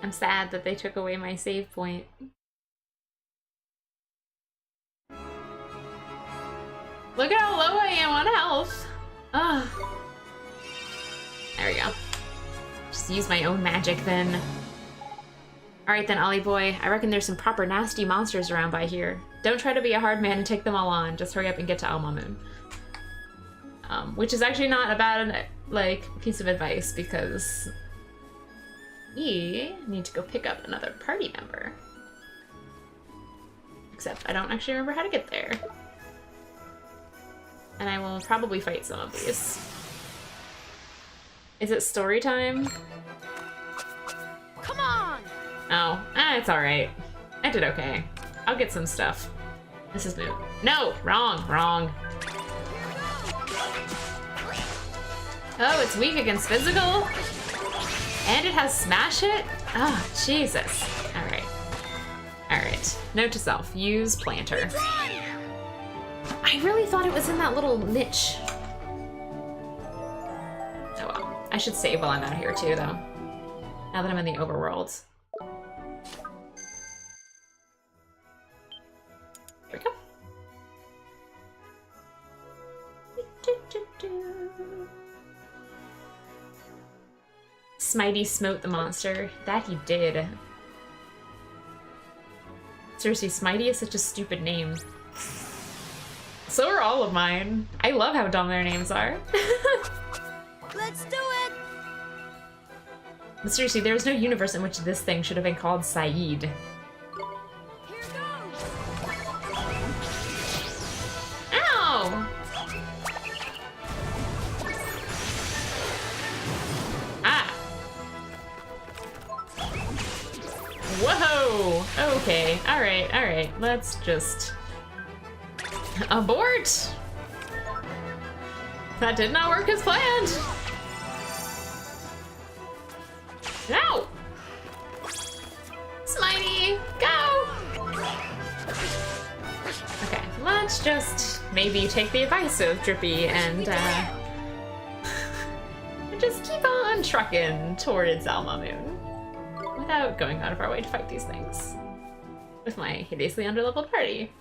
I'm sad that they took away my save point. Look at how low I am on health. Ugh. There we go. Just use my own magic then. Alright then, Ollie boy. I reckon there's some proper nasty monsters around by here. Don't try to be a hard man and take them all on. Just hurry up and get to Mamoon. Which is actually not a bad, like, piece of advice, because we need to go pick up another party member. Except I don't actually remember how to get there. And I will probably fight some of these. Is it story time? Come on! Oh, it's alright. I did okay. I'll get some stuff. This is moot. No! Wrong! Wrong. Oh, it's weak against physical? And it has smash hit? Oh, Jesus. Alright. Alright. Note to self. Use planter. I really thought it was in that little niche. Oh well. I should save while I'm out here too, though. Now that I'm in the overworld. Here we go. Smitey smote the monster. That he did. Seriously, Smitey is such a stupid name. So are all of mine. I love how dumb their names are. Let's do it! But seriously, there is no universe in which this thing should have been called Saeed. Here goes! Ow! Ah! Whoa! Okay, alright, alright. Let's just... abort! That did not work as planned! No! Smitey, go! Okay, let's just maybe take the advice of Drippy and just keep on trucking towards Mamoon without going out of our way to fight these things with my hideously underleveled party.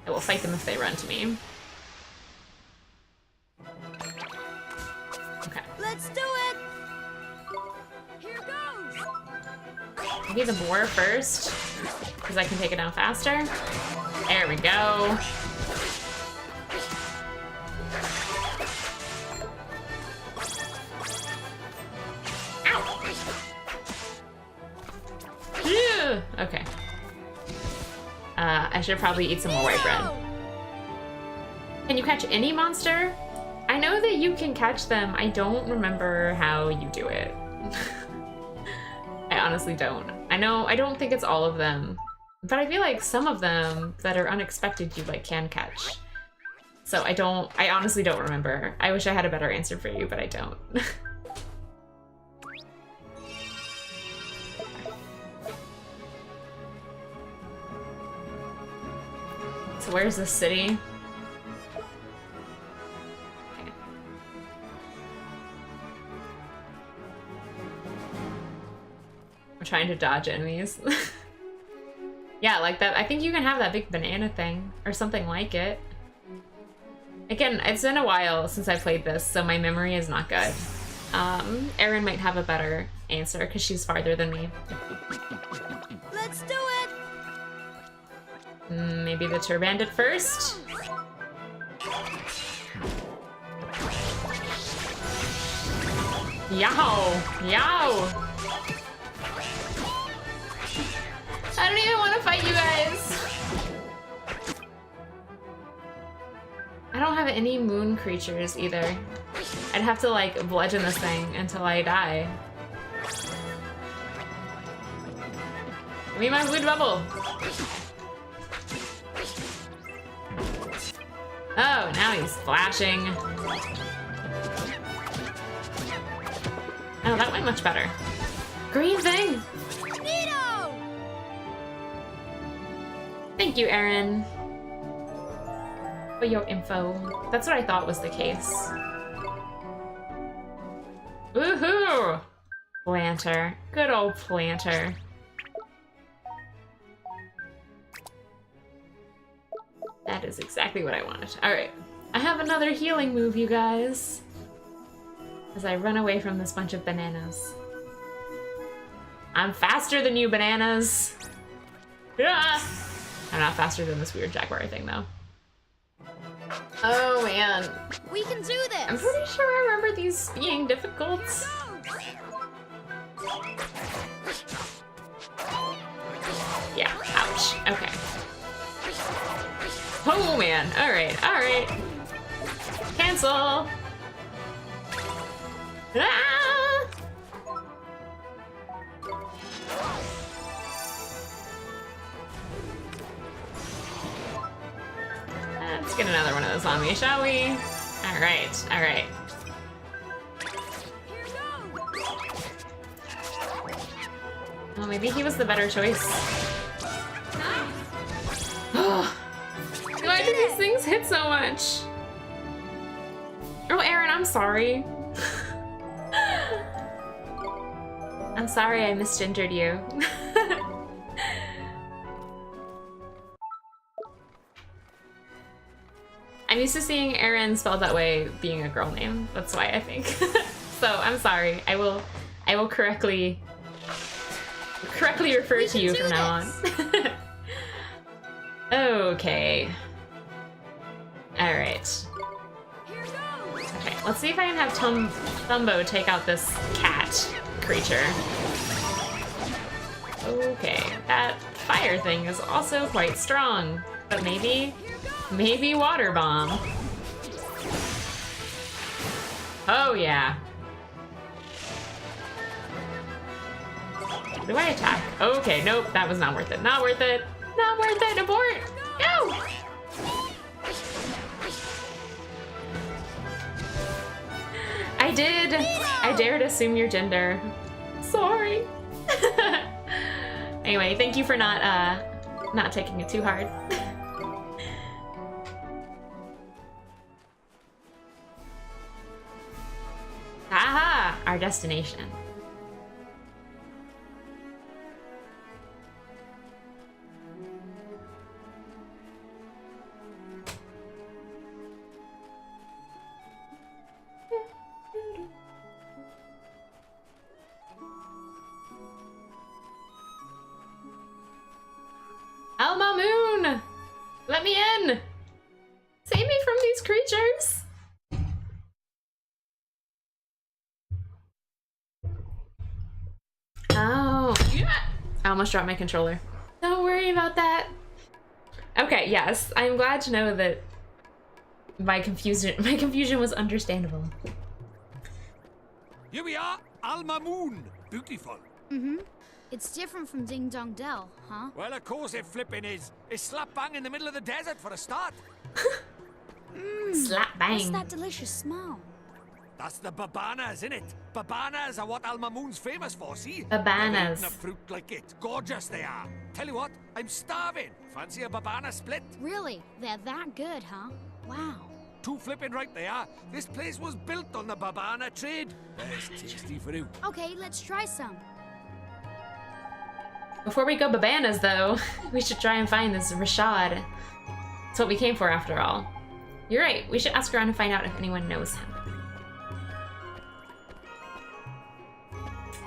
I will fight them if they run to me. Okay. Let's do it! Here goes! Maybe the boar first, because I can take it down faster. There we go. Ow! Ew. Okay. I should probably eat some more white bread. Can you catch any monster? I know that you can catch them. I don't remember how you do it. I honestly don't. I don't think it's all of them. But I feel like some of them that are unexpected you like can catch. So I honestly don't remember. I wish I had a better answer for you, but I don't. So where's the city? Okay. I'm trying to dodge enemies. Yeah, like that. I think you can have that big banana thing or something like it. Again, it's been a while since I played this, so my memory is not good. Erin might have a better answer because she's farther than me. Let's do it. Maybe the Turbandit first? Yow! Yow! I don't even want to fight you guys! I don't have any moon creatures either. I'd have to like bludgeon this thing until I die. Give me my wood bubble! Oh, now he's flashing. Oh, that went much better. Green thing! Neato! Thank you, Erin, for your info. That's what I thought was the case. Woohoo! Planter. Good old planter. That is exactly what I wanted. Alright. I have another healing move, you guys. As I run away from this bunch of bananas. I'm faster than you, bananas! Yeah! I'm not faster than this weird jaguar thing, though. Oh, man. We can do this. I'm pretty sure I remember these being difficult. Yeah, ouch. Okay. Oh, man. Alright, alright. Cancel! Ah! Let's get another one of those on me, shall we? Alright, alright. Well, maybe he was the better choice. Why do these things hit so much? Oh, Erin, I'm sorry. I'm sorry I misgendered you. I'm used to seeing Erin spelled that way being a girl name. That's why I think. So I'm sorry. I will correctly refer to you from now on. Okay. Alright. Okay, let's see if I can have Thumbo take out this cat creature. Okay, that fire thing is also quite strong. But maybe water bomb. Oh yeah. Do I attack? Okay, nope, that was not worth it. Not worth it. Not worth it. Abort. No. I dared assume your gender. Sorry. Anyway, thank you for not taking it too hard. Aha! Our destination. Oh, Mamoon! me in! Save me from these creatures! Oh, yeah. I almost dropped my controller. Don't worry about that. Okay, yes, I'm glad to know that my confusion was understandable. Here we are, Mamoon. Beautiful. Mm-hmm. It's different from Ding Dong Dell, huh? Well, of course it flipping is. It's slap bang in the middle of the desert for a start. Slap bang. What's that delicious smell? That's the babanas, innit? Babanas are what Mamoon's famous for, see? Babanas. Never eaten a fruit like it. Gorgeous they are. Tell you what, I'm starving. Fancy a babana split? Really? They're that good, huh? Wow. Too flipping right they are. This place was built on the babana trade. It's tasty for you. Okay, let's try some. Before we go babanas, though, we should try and find this Rashad. That's what we came for, after all. You're right, we should ask around and find out if anyone knows him.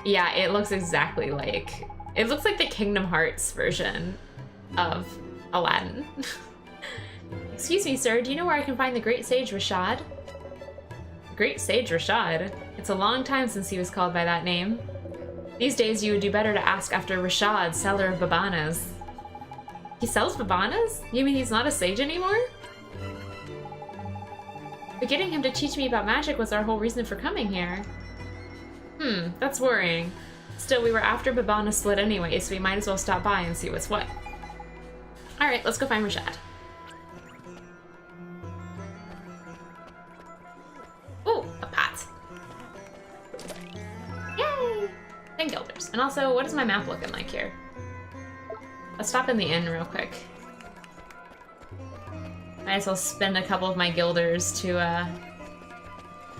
Yeah, it looks exactly like... It looks like the Kingdom Hearts version of Aladdin. Excuse me, sir, do you know where I can find the Great Sage Rashad? Great Sage Rashad? It's a long time since he was called by that name. These days, you would do better to ask after Rashad, seller of babanas. He sells babanas? You mean he's not a sage anymore? But getting him to teach me about magic was our whole reason for coming here. That's worrying. Still, we were after Babana Split anyway, so we might as well stop by and see what's what. Alright, let's go find Rashad. Ooh, a pot. Yay! 10 guilders. And also, what is my map looking like here? Let's stop in the inn real quick. Might as well spend a couple of my guilders to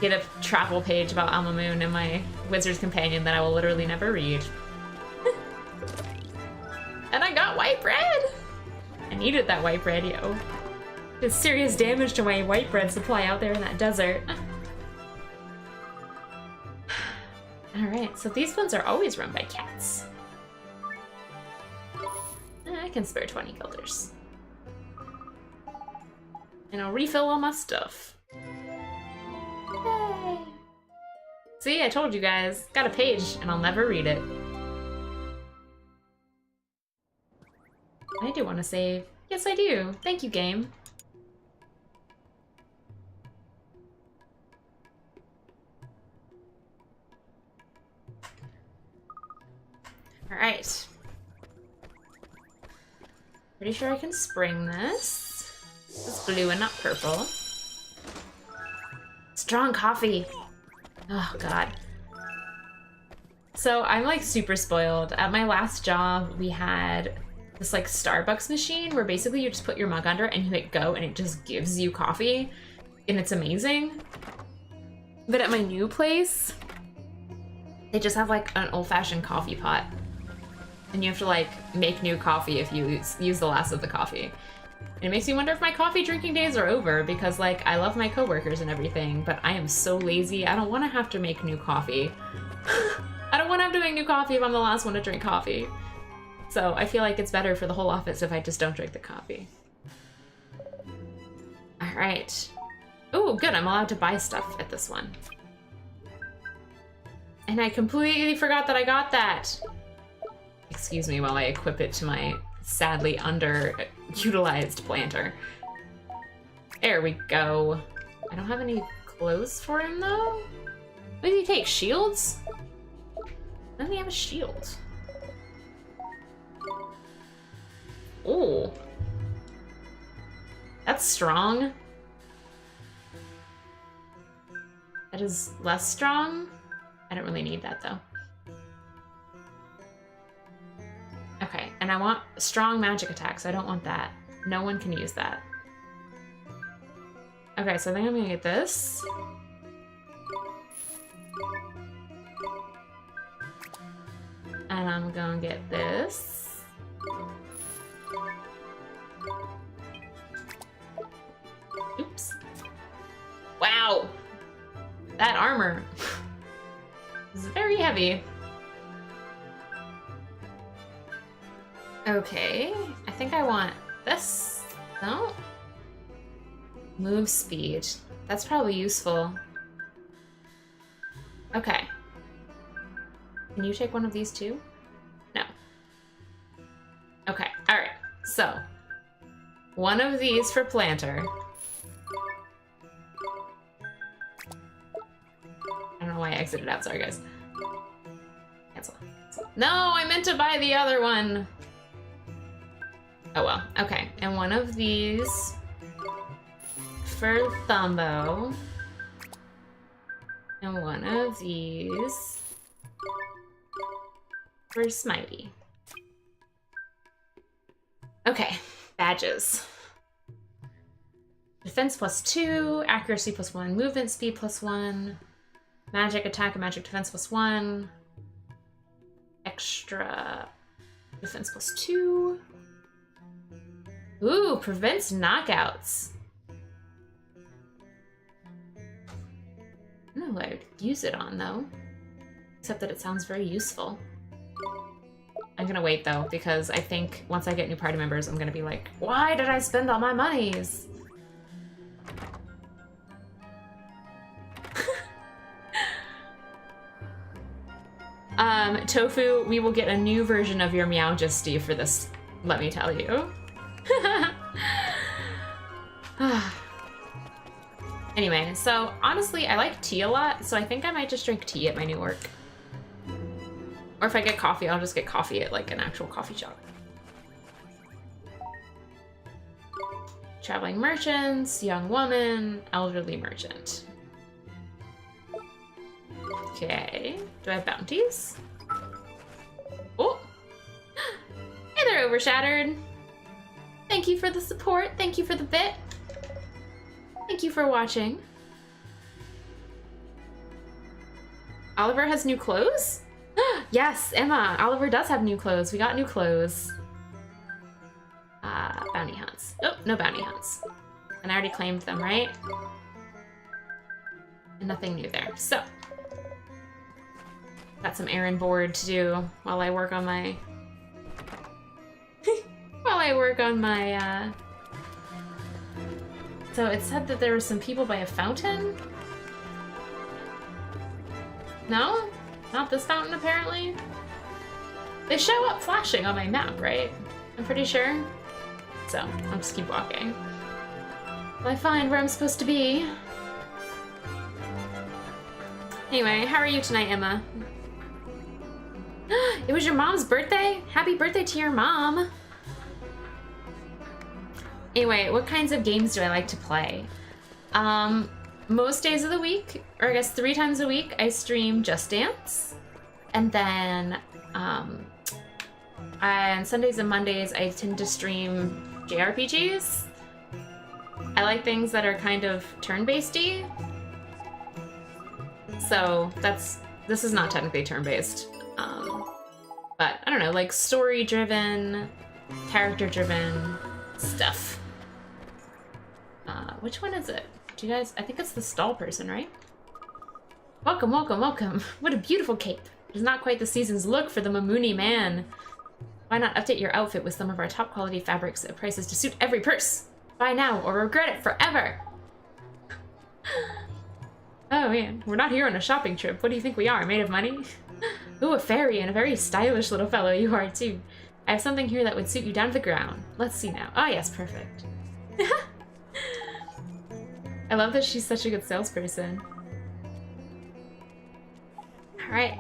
get a travel page about Mamoon and my wizard's companion that I will literally never read. And I got white bread! I needed that white bread, yo. Did serious damage to my white bread supply out there in that desert. Alright, so these ones are always run by cats. I can spare 20 guilders. And I'll refill all my stuff. Yay! See, I told you guys. Got a page, and I'll never read it. I do want to save. Yes, I do. Thank you, game. Alright. Pretty sure I can spring this. It's blue and not purple. Strong coffee. Oh, God. So I'm like super spoiled. At my last job, we had this like Starbucks machine where basically you just put your mug under it and you hit go and it just gives you coffee. And it's amazing. But at my new place, they just have like an old-fashioned coffee pot. And you have to like make new coffee if you use the last of the coffee. And it makes me wonder if my coffee drinking days are over because like I love my coworkers and everything, but I am so lazy. I don't want to have to make new coffee. I don't want to have to make new coffee if I'm the last one to drink coffee. So I feel like it's better for the whole office if I just don't drink the coffee. All right. Oh, good. I'm allowed to buy stuff at this one. And I completely forgot that I got that. Excuse me while I equip it to my sadly underutilized planter. There we go. I don't have any clothes for him though. What did he take? Shields? Doesn't he have a shield? Oh. That's strong. That is less strong. I don't really need that though. Okay, and I want strong magic attacks. I don't want that. No one can use that. Okay, so I think I'm gonna get this. And I'm gonna get this. Oops. Wow! That armor is very heavy. Okay, I think I want this. No? Move speed. That's probably useful. Okay. Can you take one of these too? No. Okay, alright. So, one of these for Planter. I don't know why I exited out. Sorry, guys. Cancel. No, I meant to buy the other one. Oh well. Okay, and one of these for Thumbo. And one of these for Smitey. Okay, badges. Defense +2, accuracy +1, movement speed +1, magic attack and magic defense +1, extra defense +2. Ooh, prevents knockouts. I don't know who I would use it on, though. Except that it sounds very useful. I'm gonna wait, though, because I think once I get new party members, I'm gonna be like, why did I spend all my monies? Tofu, we will get a new version of your Meowjesty for this, let me tell you. Anyway, so honestly, I like tea a lot, so I think I might just drink tea at my new work. Or if I get coffee, I'll just get coffee at like an actual coffee shop. Traveling merchants, young woman, elderly merchant. Okay, do I have bounties? Oh! Hey there, Overshattered! Thank you for the support, thank you for the bit. Thank you for watching. Oliver has new clothes? Yes, Emma, Oliver does have new clothes. We got new clothes. Bounty hunts. Oh, no bounty hunts. And I already claimed them, right? And nothing new there. So, got some errand board to do while I work on my... So it said that there were some people by a fountain? No? Not this fountain, apparently? They show up flashing on my map, right? I'm pretty sure. So, I'll just keep walking. Will I find where I'm supposed to be? Anyway, how are you tonight, Emma? It was your mom's birthday? Happy birthday to your mom! Anyway, what kinds of games do I like to play? Most days of the week, or I guess 3 times a week, I stream Just Dance. And then, on Sundays and Mondays, I tend to stream JRPGs. I like things that are kind of turn-based-y. So, this is not technically turn-based. But, I don't know, like story-driven, character-driven stuff. Which one is it? Do you guys... I think it's the stall person, right? Welcome, welcome, welcome. What a beautiful cape. It is not quite the season's look for the Mamoon man. Why not update your outfit with some of our top quality fabrics at prices to suit every purse? Buy now or regret it forever. Oh man, we're not here on a shopping trip. What do you think we are, made of money? Ooh, a fairy and a very stylish little fellow you are too. I have something here that would suit you down to the ground. Let's see now. Oh yes, perfect. I love that she's such a good salesperson. Alright.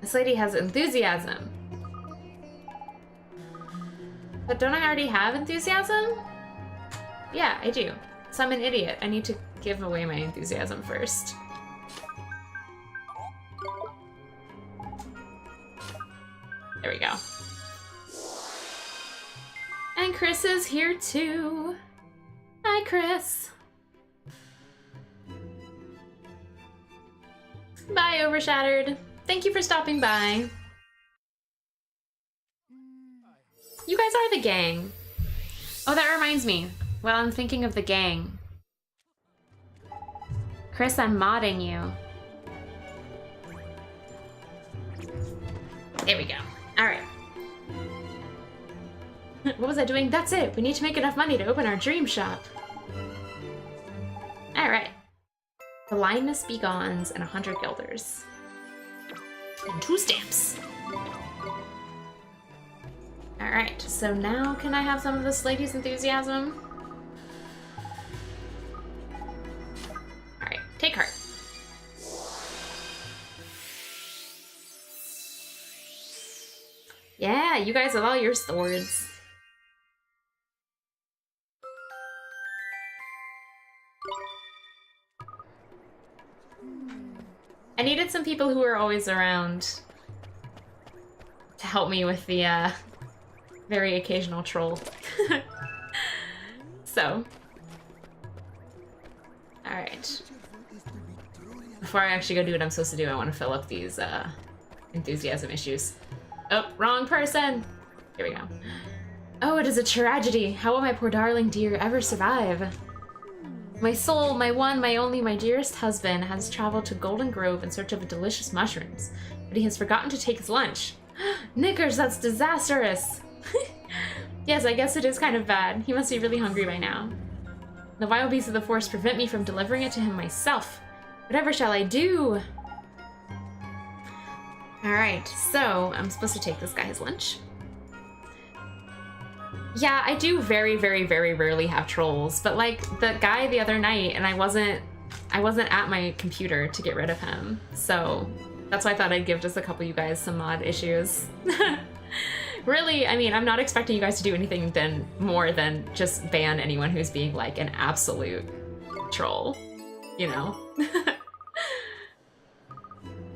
This lady has enthusiasm. But don't I already have enthusiasm? Yeah, I do. So I'm an idiot. I need to give away my enthusiasm first. There we go. And Chris is here too. Hi, Chris. Bye, Overshattered. Thank you for stopping by. You guys are the gang. Oh, that reminds me. Well, I'm thinking of the gang. Chris, I'm modding you. There we go. All right. What was I doing? That's it! We need to make enough money to open our dream shop. Alright. Blindness begons and 100 guilders. And 2 stamps. Alright, so now can I have some of this lady's enthusiasm? Alright, take heart. Yeah, you guys have all your swords. I needed some people who are always around to help me with the very occasional troll. So. Alright. Before I actually go do what I'm supposed to do, I want to fill up these enthusiasm issues. Oh, wrong person! Here we go. Oh, it is a tragedy. How will my poor darling dear ever survive? My soul, my one, my only, my dearest husband has traveled to Golden Grove in search of delicious mushrooms, but he has forgotten to take his lunch. Knickers, that's disastrous! Yes, I guess it is kind of bad. He must be really hungry by now. The wild beasts of the forest prevent me from delivering it to him myself. Whatever shall I do? Alright, so I'm supposed to take this guy his lunch. Yeah, I do very, very, very rarely have trolls, but like the guy the other night, and I wasn't at my computer to get rid of him, so that's why I thought I'd give just a couple of you guys some mod issues. Really, I mean, I'm not expecting you guys to do anything more than just ban anyone who's being like an absolute troll, you know?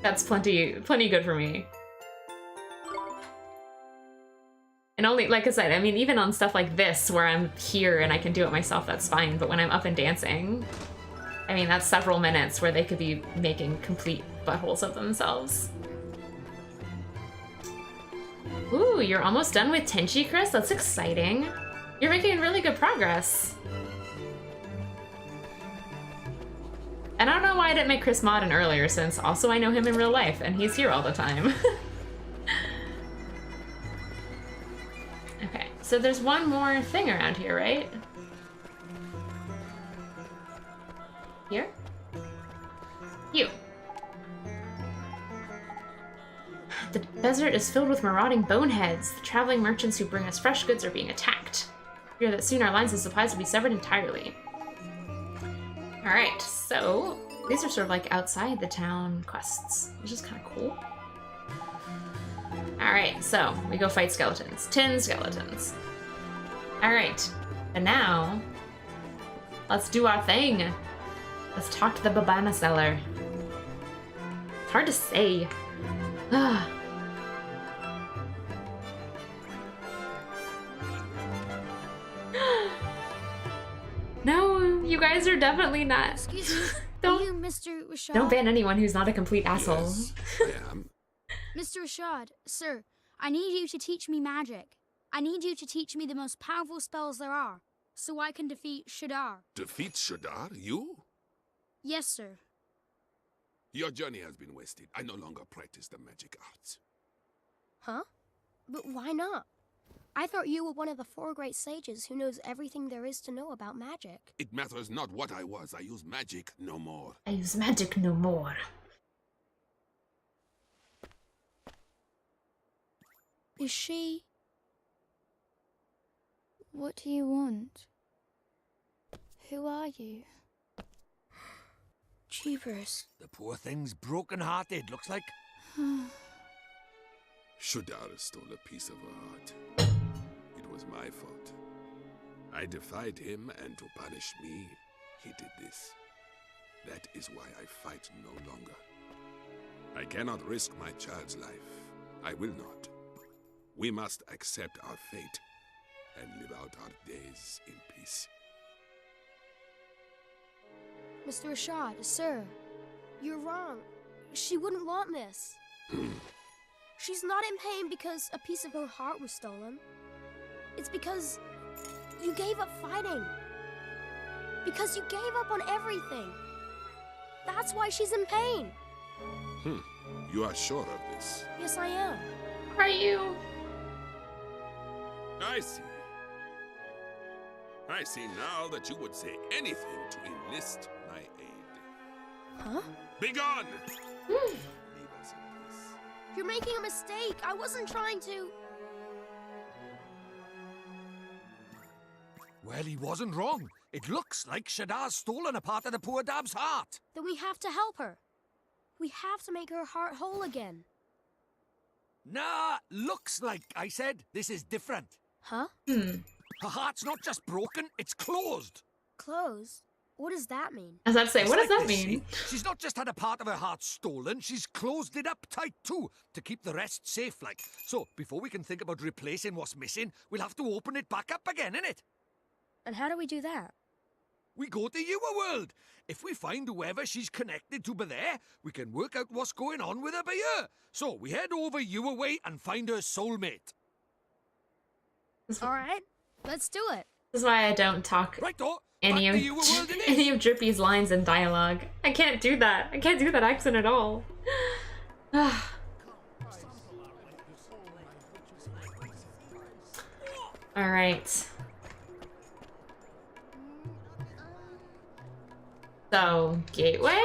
That's plenty good for me. And only, like I said, I mean, even on stuff like this, where I'm here and I can do it myself, that's fine. But when I'm up and dancing, I mean, that's several minutes where they could be making complete buttholes of themselves. Ooh, you're almost done with Tenchi, Chris? That's exciting. You're making really good progress. And I don't know why I didn't make Chris mod in earlier, since also I know him in real life, and he's here all the time. Okay, so there's one more thing around here, right? Here? You. The desert is filled with marauding boneheads. The traveling merchants who bring us fresh goods are being attacked. I fear that soon our lines of supplies will be severed entirely. Alright, so these are sort of like outside the town quests, which is kind of cool. Alright, so we go fight skeletons. 10 skeletons. Alright, and now let's do our thing. Let's talk to the Babana seller. It's hard to say. No, you guys are definitely not. Excuse me. Are you Mr. Rashad? Don't ban anyone who's not a complete asshole. Yes, I am. Mr. Rashad, sir, I need you to teach me magic. I need you to teach me the most powerful spells there are, so I can defeat Shadar. Defeat Shadar? You? Yes, sir. Your journey has been wasted. I no longer practice the magic arts. Huh? But why not? I thought you were one of the 4 great sages who knows everything there is to know about magic. It matters not what I was. I use magic no more. I use magic no more. Is she... What do you want? Who are you? Jeepers. The poor thing's broken-hearted, looks like. Shadar stole a piece of her heart. It was my fault. I defied him, and to punish me, he did this. That is why I fight no longer. I cannot risk my child's life. I will not. We must accept our fate and live out our days in peace. Mr. Rashad, sir, you're wrong. She wouldn't want this. She's not in pain because a piece of her heart was stolen. It's because you gave up fighting. Because you gave up on everything. That's why she's in pain. You are sure of this? Yes, I am. Are you? I see. I see now that you would say anything to enlist my aid. Huh? Begone! Leave us in peace. You're making a mistake. I wasn't trying to. Well, he wasn't wrong. It looks like Shaddar's stolen a part of the poor dab's heart. Then we have to help her. We have to make her heart whole again. Nah, looks like, I said. This is different. Huh? Her heart's not just broken, it's closed. Closed? What does that mean? I was about to say, It's what does like that this, mean? see? She's not just had a part of her heart stolen, she's closed it up tight too, to keep the rest safe like. So, before we can think about replacing what's missing, we'll have to open it back up again, innit? And how do we do that? We go to your world. If we find whoever she's connected to by there, we can work out what's going on with her by here. So, we head over your way and find her soulmate. All right, let's do it. This is why I don't talk Right-o, any back of to your world it is. any of Drippy's lines in dialogue. I can't do that. I can't do that accent at all. All right. So, gateway?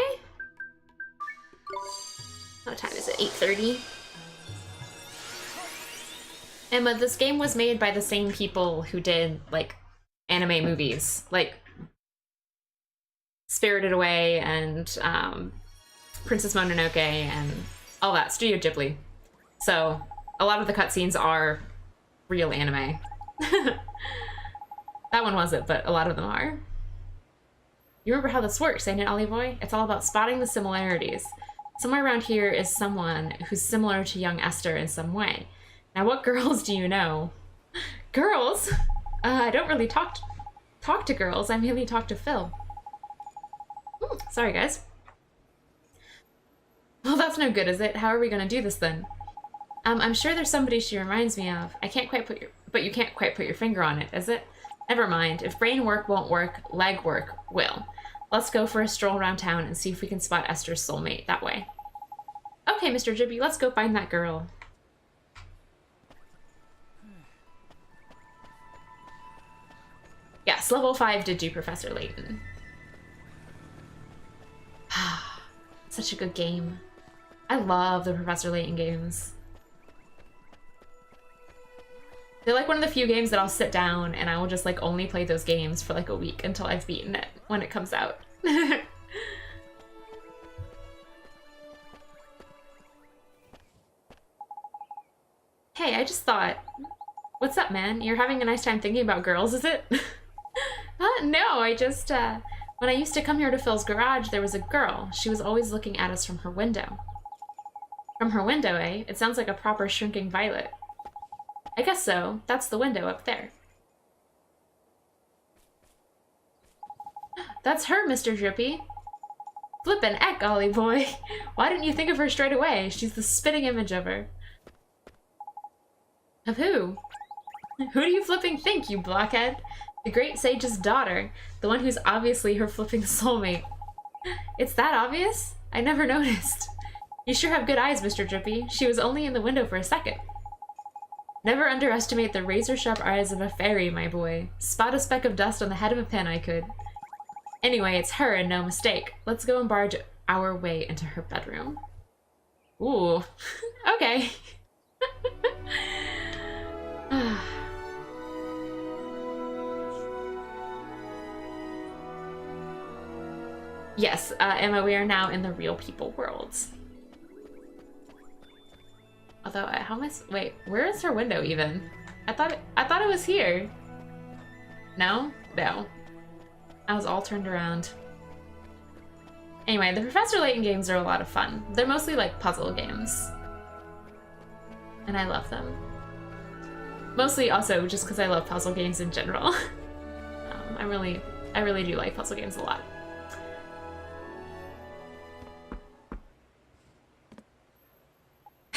What time is it? 8:30? Emma, this game was made by the same people who did, like, anime movies. Like, Spirited Away and Princess Mononoke and all that. Studio Ghibli. So, a lot of the cutscenes are real anime. That one wasn't, but a lot of them are. You remember how this works, ain't it, Ollie Boy? It's all about spotting the similarities. Somewhere around here is someone who's similar to young Esther in some way. Now, what girls do you know? Girls? I don't really talk to girls. I mainly talk to Phil. Sorry, guys. Well, that's no good, is it? How are we gonna do this then? I'm sure there's somebody she reminds me of. But you can't quite put your finger on it, is it? Never mind. If brain work won't work, leg work will. Let's go for a stroll around town and see if we can spot Esther's soulmate that way. Okay, Mr. Drippy, let's go find that girl. Yes, level 5 did do Professor Layton. Such a good game. I love the Professor Layton games. They're like one of the few games that I'll sit down and I will just like only play those games for like a week until I've beaten it when it comes out. Hey, I just thought, what's up, man? You're having a nice time thinking about girls, is it? No, I just, when I used to come here to Phil's garage, there was a girl. She was always looking at us from her window. From her window, eh? It sounds like a proper shrinking violet. I guess so. That's the window up there. That's her, Mr. Drippy. Flippin' heck, Ollie boy. Why didn't you think of her straight away? She's the spitting image of her. Of who? Who do you flipping think, you blockhead? The great sage's daughter. The one who's obviously her flipping soulmate. It's that obvious? I never noticed. You sure have good eyes, Mr. Drippy. She was only in the window for a second. Never underestimate the razor-sharp eyes of a fairy, my boy. Spot a speck of dust on the head of a pin, I could. Anyway, it's her and no mistake. Let's go and barge our way into her bedroom. Ooh. Okay. Yes, Emma, we are now in the real people world. Although, how am I? Wait, where is her window even? I thought it was here. No, no. I was all turned around. Anyway, the Professor Layton games are a lot of fun. They're mostly like puzzle games, and I love them. Mostly also just because I love puzzle games in general. I really do like puzzle games a lot.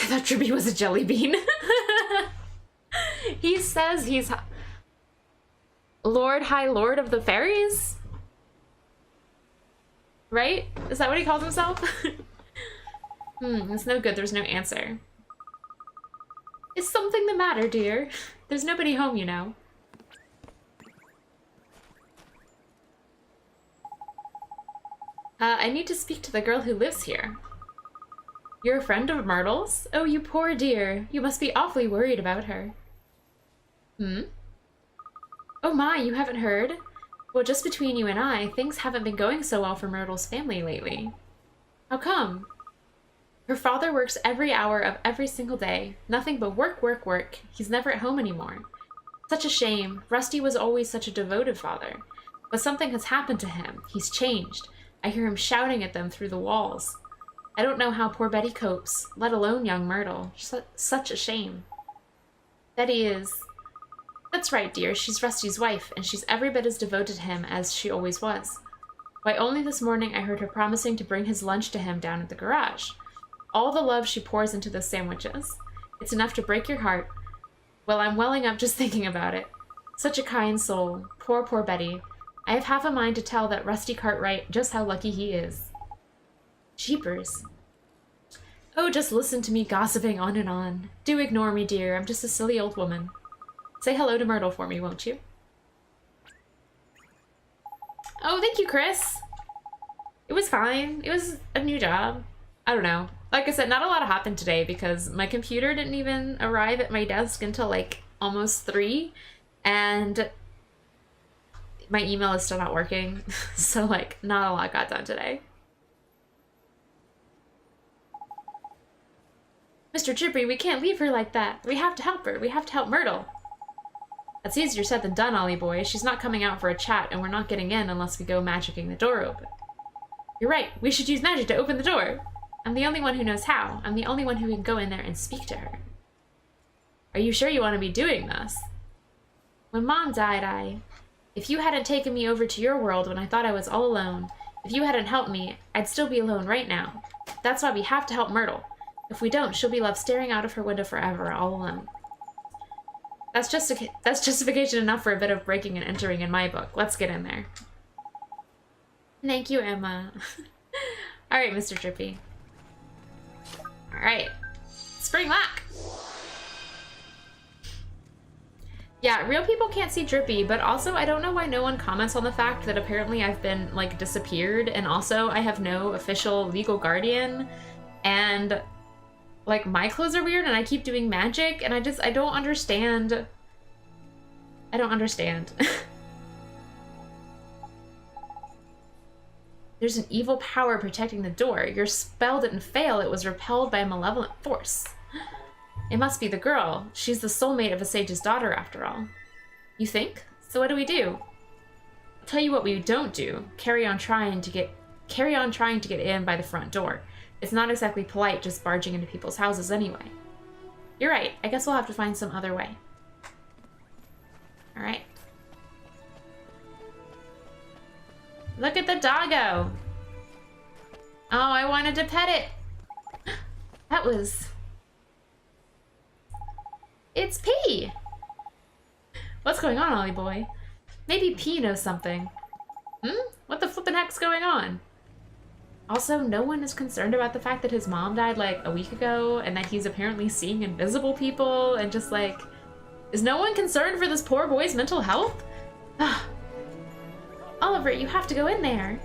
I thought Drippy was a jelly bean. He says he's High Lord of the Fairies? Right? Is that what he calls himself? That's no good. There's no answer. Is something the matter, dear? There's nobody home, you know. I need to speak to the girl who lives here. You're a friend of Myrtle's? Oh, you poor dear. You must be awfully worried about her. Hmm? Oh my, you haven't heard? Well, just between you and I, things haven't been going so well for Myrtle's family lately. How come? Her father works every hour of every single day. Nothing but work, work, work. He's never at home anymore. Such a shame. Rusty was always such a devoted father. But something has happened to him. He's changed. I hear him shouting at them through the walls. I don't know how poor Betty copes, let alone young Myrtle. Such a shame. Betty is... That's right, dear. She's Rusty's wife, and she's every bit as devoted to him as she always was. Why, only this morning I heard her promising to bring his lunch to him down at the garage. All the love she pours into those sandwiches. It's enough to break your heart. Well, I'm welling up just thinking about it. Such a kind soul. Poor, poor Betty. I have half a mind to tell that Rusty Cartwright just how lucky he is. Jeepers. Oh, just listen to me gossiping on and on. Do ignore me, dear. I'm just a silly old woman. Say hello to Myrtle for me, won't you? Oh, thank you, Chris. It was fine. It was a new job. I don't know. Like I said, not a lot happened today because my computer didn't even arrive at my desk until like almost 3, and my email is still not working. So like not a lot got done today. Mr. Chippy, we can't leave her like that. We have to help her. We have to help Myrtle. That's easier said than done, Ollie boy. She's not coming out for a chat, and we're not getting in unless we go magicking the door open. You're right. We should use magic to open the door. I'm the only one who knows how. I'm the only one who can go in there and speak to her. Are you sure you want to be doing this? When Mom died, If you hadn't taken me over to your world when I thought I was all alone, if you hadn't helped me, I'd still be alone right now. That's why we have to help Myrtle. If we don't, she'll be left staring out of her window forever, all alone. That's justification enough for a bit of breaking and entering in my book. Let's get in there. Thank you, Emma. Alright, Mr. Drippy. Alright. Spring lock! Yeah, real people can't see Drippy, but also I don't know why no one comments on the fact that apparently I've been, like, disappeared, and also I have no official legal guardian, and, like, my clothes are weird, and I keep doing magic, and I don't understand. I don't understand. There's an evil power protecting the door. Your spell didn't fail, it was repelled by a malevolent force. It must be the girl. She's the soulmate of a sage's daughter, after all. You think? So what do we do? I'll tell you what we don't do. Carry on trying to get in by the front door. It's not exactly polite just barging into people's houses anyway. You're right. I guess we'll have to find some other way. All right. Look at the doggo. Oh, I wanted to pet it. That was... It's P! What's going on, Ollie boy? Maybe P knows something. What the flippin' heck's going on? Also, no one is concerned about the fact that his mom died like a week ago and that he's apparently seeing invisible people and just like... Is no one concerned for this poor boy's mental health? Oliver, you have to go in there.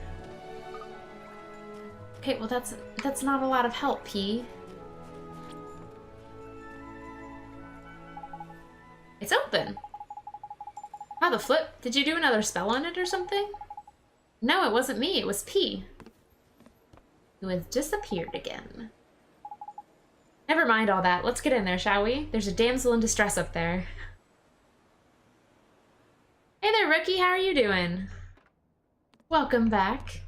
Okay, well that's not a lot of help, P. It's open. How the flip? Did you do another spell on it or something? No, it wasn't me. It was P. Who has disappeared again. Never mind all that. Let's get in there, shall we? There's a damsel in distress up there. Hey there, rookie. How are you doing? Welcome back.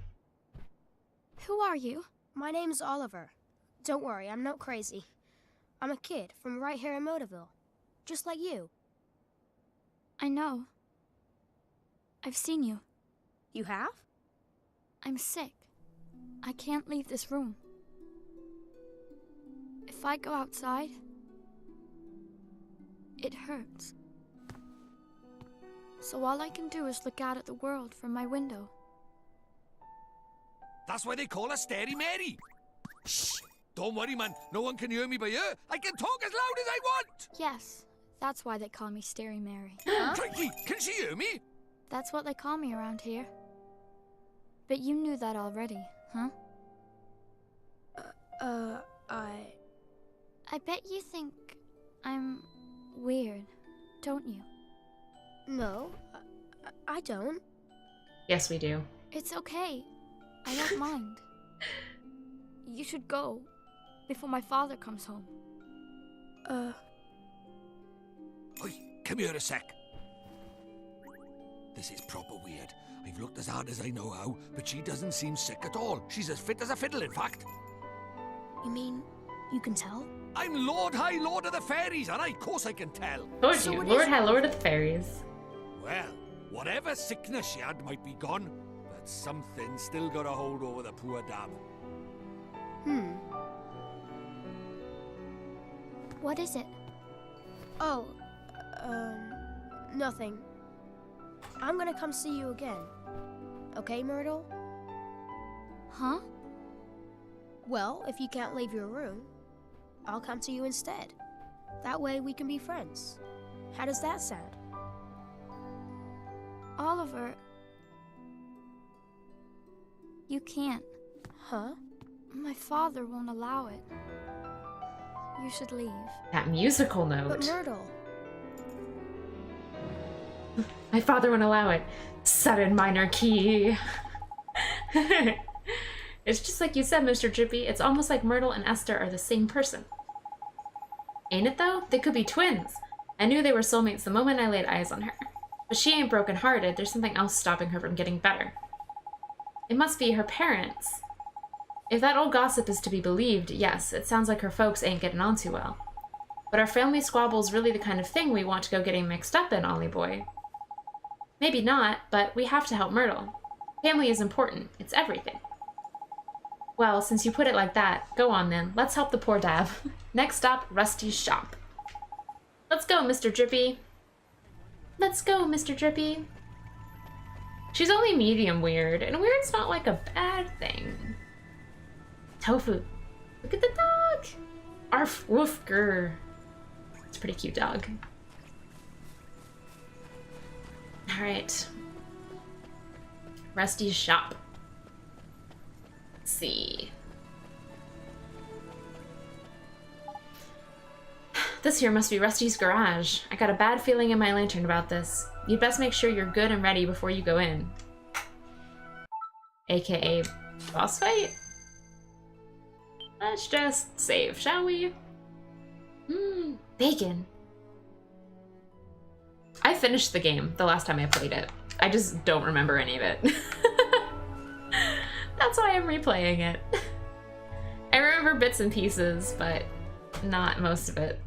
Who are you? My name's Oliver. Don't worry, I'm not crazy. I'm a kid from right here in Motorville. Just like you. I know. I've seen you. You have? I'm sick. I can't leave this room. If I go outside, it hurts. So all I can do is look out at the world from my window. That's why they call her Stary Mary. Shh! Don't worry, man. No one can hear me by here. I can talk as loud as I want. Yes, that's why they call me Stary Mary. Crikey, can she hear me? That's what they call me around here. But you knew that already. Huh? I bet you think I'm weird, don't you? No, I don't. Yes, we do. It's okay. I don't mind. You should go before my father comes home. Oi, come here a sec. This is proper weird. I've looked as hard as I know how, but she doesn't seem sick at all. She's as fit as a fiddle, in fact. You mean you can tell? I'm Lord High Lord of the Fairies, and of course I can tell. Told So you, what Lord is High it? Lord of the Fairies. Well, whatever sickness she had might be gone, but something still got a hold over the poor dab. What is it? Oh, nothing. I'm gonna come see you again. Okay, Myrtle? Huh? Well, if you can't leave your room, I'll come to you instead. That way we can be friends. How does that sound? Oliver, you can't. Huh? My father won't allow it. You should leave. That musical But note. Myrtle, My father won't allow it. 7 minor key. It's just like you said, Mr. Drippy. It's almost like Myrtle and Esther are the same person. Ain't it though? They could be twins. I knew they were soulmates the moment I laid eyes on her. But she ain't broken-hearted. There's something else stopping her from getting better. It must be her parents. If that old gossip is to be believed, yes, it sounds like her folks ain't getting on too well. But our family squabble's really the kind of thing we want to go getting mixed up in, Ollie boy. Maybe not, but we have to help Myrtle. Family is important. It's everything. Well, since you put it like that, go on then. Let's help the poor dab. Next stop, Rusty's shop. Let's go, Mr. Drippy. Let's go, Mr. Drippy. She's only medium weird, and weird's not like a bad thing. Tofu. Look at the dog. Arf, woof, grr. It's a pretty cute dog. Alright. Rusty's shop. Let's see. This here must be Rusty's garage. I got a bad feeling in my lantern about this. You'd best make sure you're good and ready before you go in. AKA boss fight? Let's just save, shall we? Bacon. I finished the game the last time I played it. I just don't remember any of it. That's why I'm replaying it. I remember bits and pieces, but not most of it.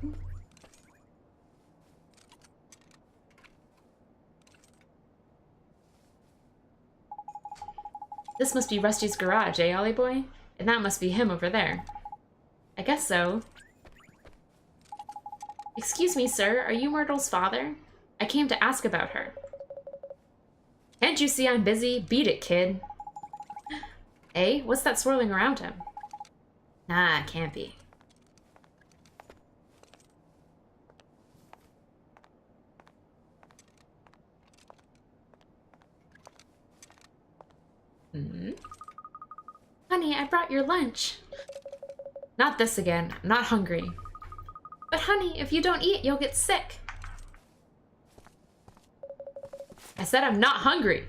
This must be Rusty's garage, eh, Ollie boy? And that must be him over there. I guess so. Excuse me, sir, are you Myrtle's father? I came to ask about her. Can't you see I'm busy? Beat it, kid. Eh? What's that swirling around him? Nah, it can't be. Honey, I brought your lunch. Not this again. I'm not hungry. But honey, if you don't eat, you'll get sick. I said I'm not hungry.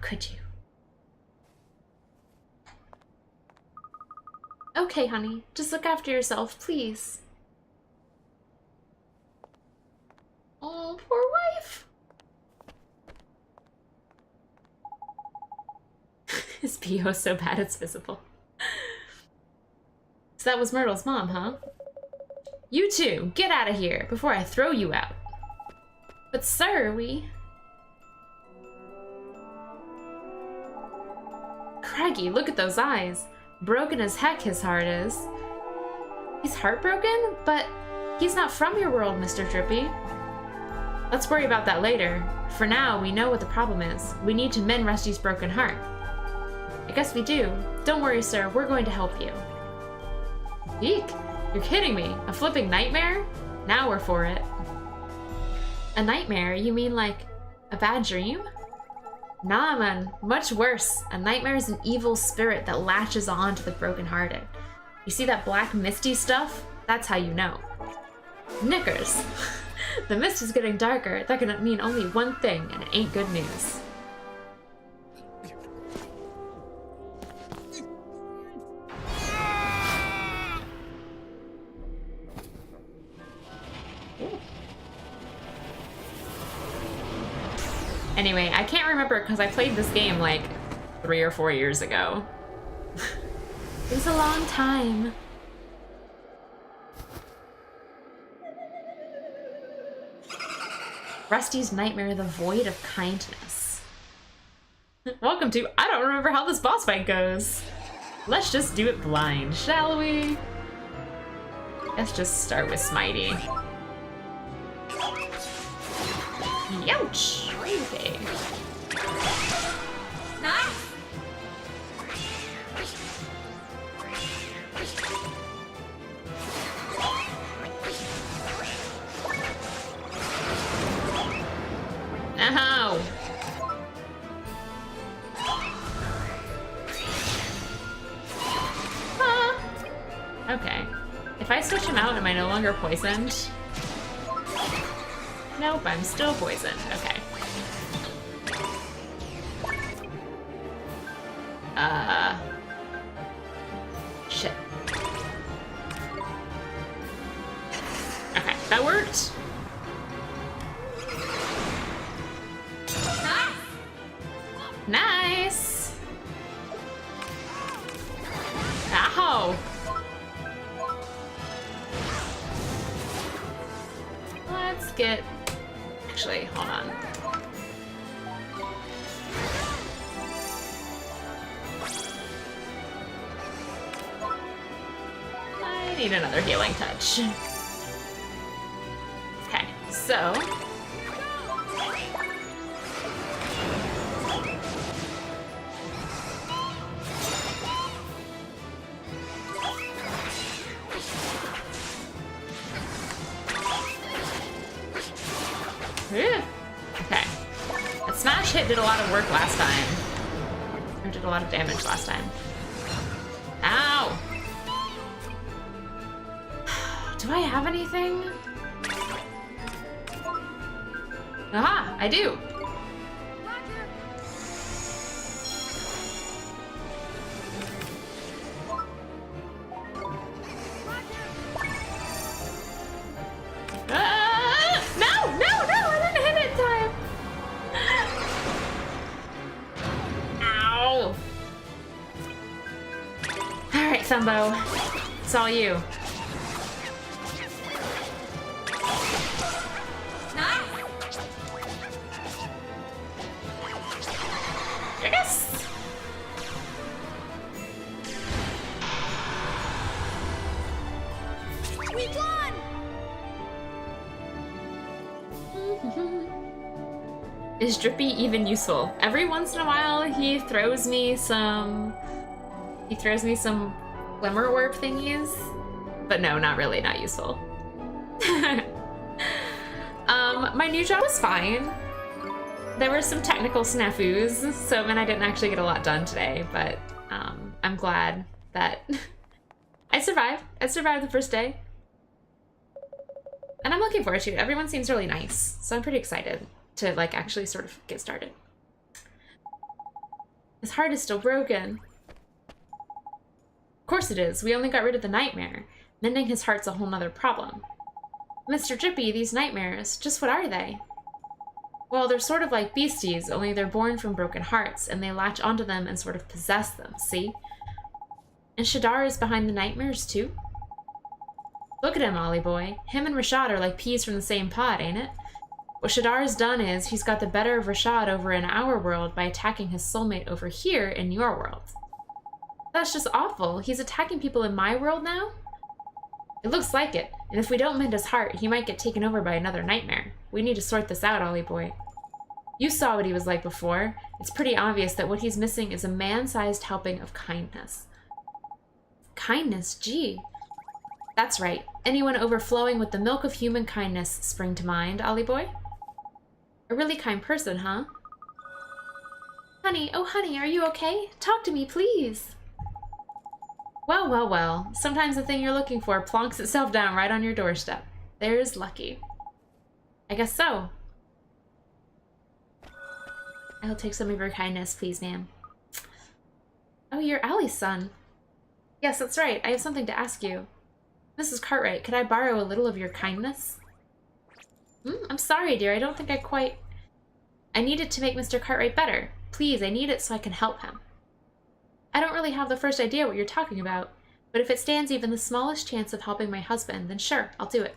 Could you? Okay, honey. Just look after yourself, please. Oh, poor wife. His PO's so bad it's visible. So that was Myrtle's mom, huh? You two, get out of here before I throw you out. But sir, Craggy, look at those eyes. Broken as heck his heart is. He's heartbroken? But he's not from your world, Mr. Drippy. Let's worry about that later. For now, we know what the problem is. We need to mend Rusty's broken heart. I guess we do. Don't worry, sir. We're going to help you. Eek! You're kidding me. A flipping nightmare? Now we're for it. A nightmare? You mean like a bad dream? Nah, man. Much worse. A nightmare is an evil spirit that latches on to the brokenhearted. You see that black misty stuff? That's how you know. Knickers. The mist is getting darker. That can mean only one thing, and it ain't good news. Anyway, I can't remember because I played this game like 3 or 4 years ago. It was a long time. Rusty's Nightmare, the Void of Kindness. Welcome to I don't remember how this boss fight goes. Let's just do it blind, shall we? Let's just start with Smitey. Youch! Okay. Nice! Ow! Okay. If I switch him out, am I no longer poisoned? Nope, I'm still poisoned. Okay. Shit. Okay, that worked. Nice! Ow! Let's get... Actually, hold on. I need another healing touch. Okay, so... Okay. That smash hit did a lot of work last time. Or did a lot of damage last time. Ow! Do I have anything? Aha! I do! Thumbo, it's all you. Yes! We won! Is Drippy even useful? Every once in a while he throws me some glimmer orb thingies, but no, not really, not useful. My new job was fine. There were some technical snafus, so then I didn't actually get a lot done today, but I'm glad that I survived. I survived the first day. And I'm looking forward to it. Everyone seems really nice, so I'm pretty excited to like actually sort of get started. His heart is still broken. Of course it is. We only got rid of the nightmare. Mending his heart's a whole nother problem. Mr. Drippy, these nightmares, just what are they? Well, they're sort of like beasties, only they're born from broken hearts, and they latch onto them and sort of possess them, see? And Shadar is behind the nightmares, too? Look at him, Ollie boy. Him and Rashad are like peas from the same pod, ain't it? What Shadar's done is, he's got the better of Rashad over in our world by attacking his soulmate over here in your world. That's just awful. He's attacking people in my world now? It looks like it, and if we don't mend his heart, he might get taken over by another nightmare. We need to sort this out, Ollie boy. You saw what he was like before. It's pretty obvious that what he's missing is a man-sized helping of kindness. Kindness, gee. That's right. Anyone overflowing with the milk of human kindness spring to mind, Ollie boy? A really kind person, huh? Honey, oh honey, are you okay? Talk to me, please. Well, well, well. Sometimes the thing you're looking for plonks itself down right on your doorstep. There's lucky. I guess so. I'll take some of your kindness, please, ma'am. Oh, you're Allie's son. Yes, that's right. I have something to ask you. Mrs. Cartwright, could I borrow a little of your kindness? I'm sorry, dear. I don't think I need it to make Mr. Cartwright better. Please, I need it so I can help him. I don't really have the first idea what you're talking about, but if it stands even the smallest chance of helping my husband, then sure, I'll do it.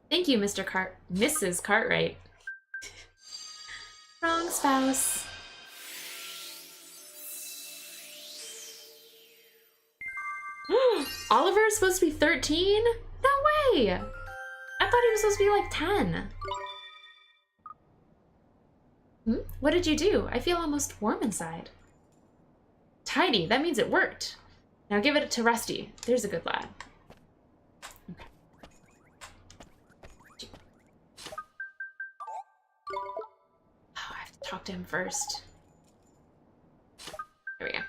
Thank you, Mrs. Cartwright. Wrong spouse. Oliver is supposed to be 13? No way! I thought he was supposed to be like 10. What did you do? I feel almost warm inside. Tidy, that means it worked. Now give it to Rusty. There's a good lad. Okay. Oh, I have to talk to him first. There we go.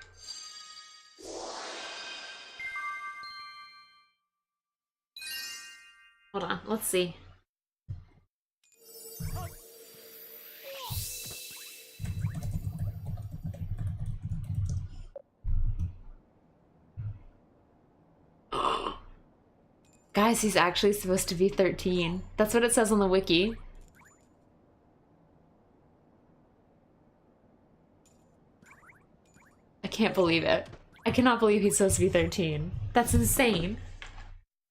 Hold on, let's see. Guys, he's actually supposed to be 13. That's what it says on the wiki. I can't believe it. I cannot believe he's supposed to be 13. That's insane.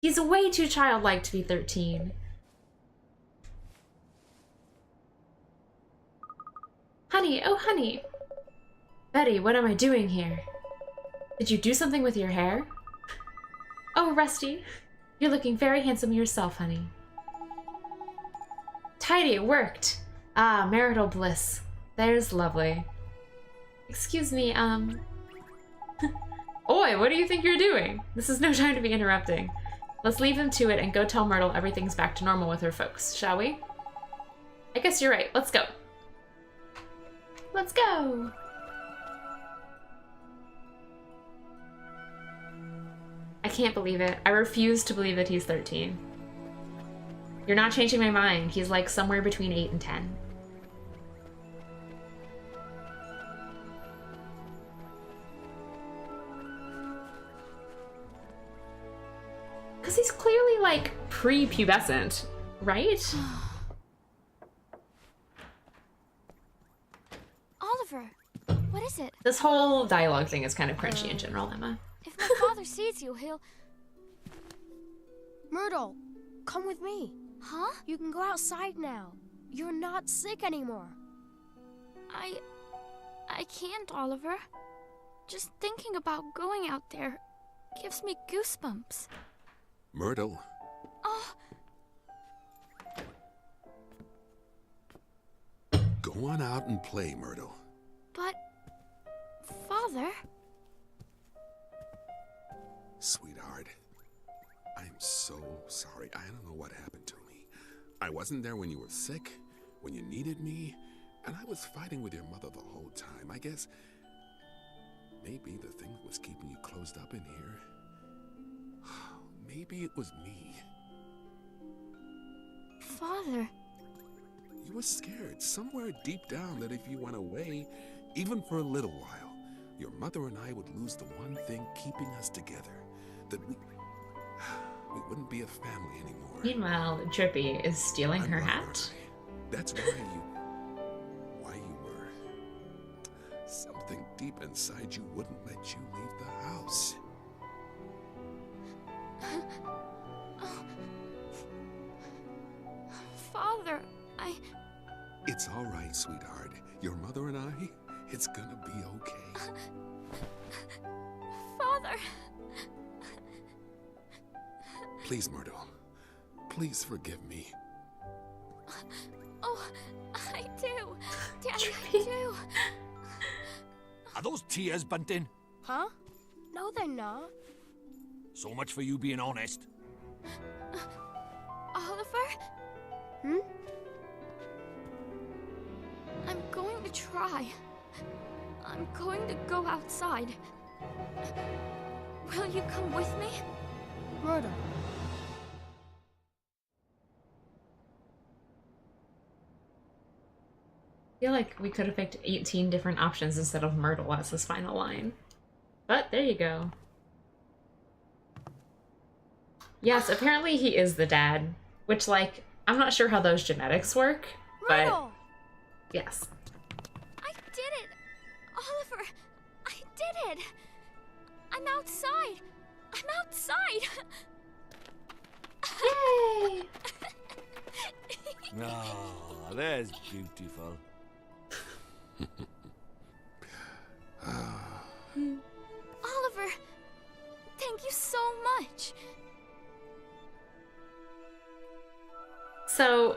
He's way too childlike to be 13. Honey, oh honey. Betty, what am I doing here? Did you do something with your hair? Oh, Rusty. You're looking very handsome yourself, honey. Tidy, it worked. Ah, marital bliss. There's lovely. Excuse me, Oi, what do you think you're doing? This is no time to be interrupting. Let's leave them to it and go tell Myrtle everything's back to normal with her folks, shall we? I guess you're right. Let's go. Let's go! I can't believe it. I refuse to believe that he's 13. You're not changing my mind. He's like somewhere between 8 and 10. Because he's clearly like pre-pubescent, right? Oliver, what is it? This whole dialogue thing is kind of cringy in general, Emma. If my father sees you, he'll... Myrtle, come with me. Huh? You can go outside now. You're not sick anymore. I can't, Oliver. Just thinking about going out there gives me goosebumps. Myrtle. Oh, Go on out and play, Myrtle. but... Father? Sweetheart, I'm so sorry. I don't know what happened to me. I wasn't there when you were sick, when you needed me, and I was fighting with your mother the whole time. I guess maybe the thing was keeping you closed up in here. Maybe it was me. Father? You were scared somewhere deep down that if you went away, even for a little while, your mother and I would lose the one thing keeping us together. That we wouldn't be a family anymore. Meanwhile, Drippy is stealing her I'm hat. sorry. That's why you were. Something deep inside you wouldn't let you leave the house. Father, It's all right, sweetheart. Your mother and I, it's gonna be okay. Father! Please, Myrtle. Please forgive me. Oh, I do. Daddy, I do. Are those tears, Bunting? Huh? No, they're not. So much for you being honest. Oliver? I'm going to try. I'm going to go outside. Will you come with me? Myrtle. I feel like we could have picked 18 different options instead of Myrtle as his final line. But there you go. Yes, apparently he is the dad, which, like, I'm not sure how those genetics work, but Myrtle! yes. I did it! Oliver! I did it! I'm outside! I'm outside! Yay! Oh, that's beautiful. Oliver! Thank you so much! So,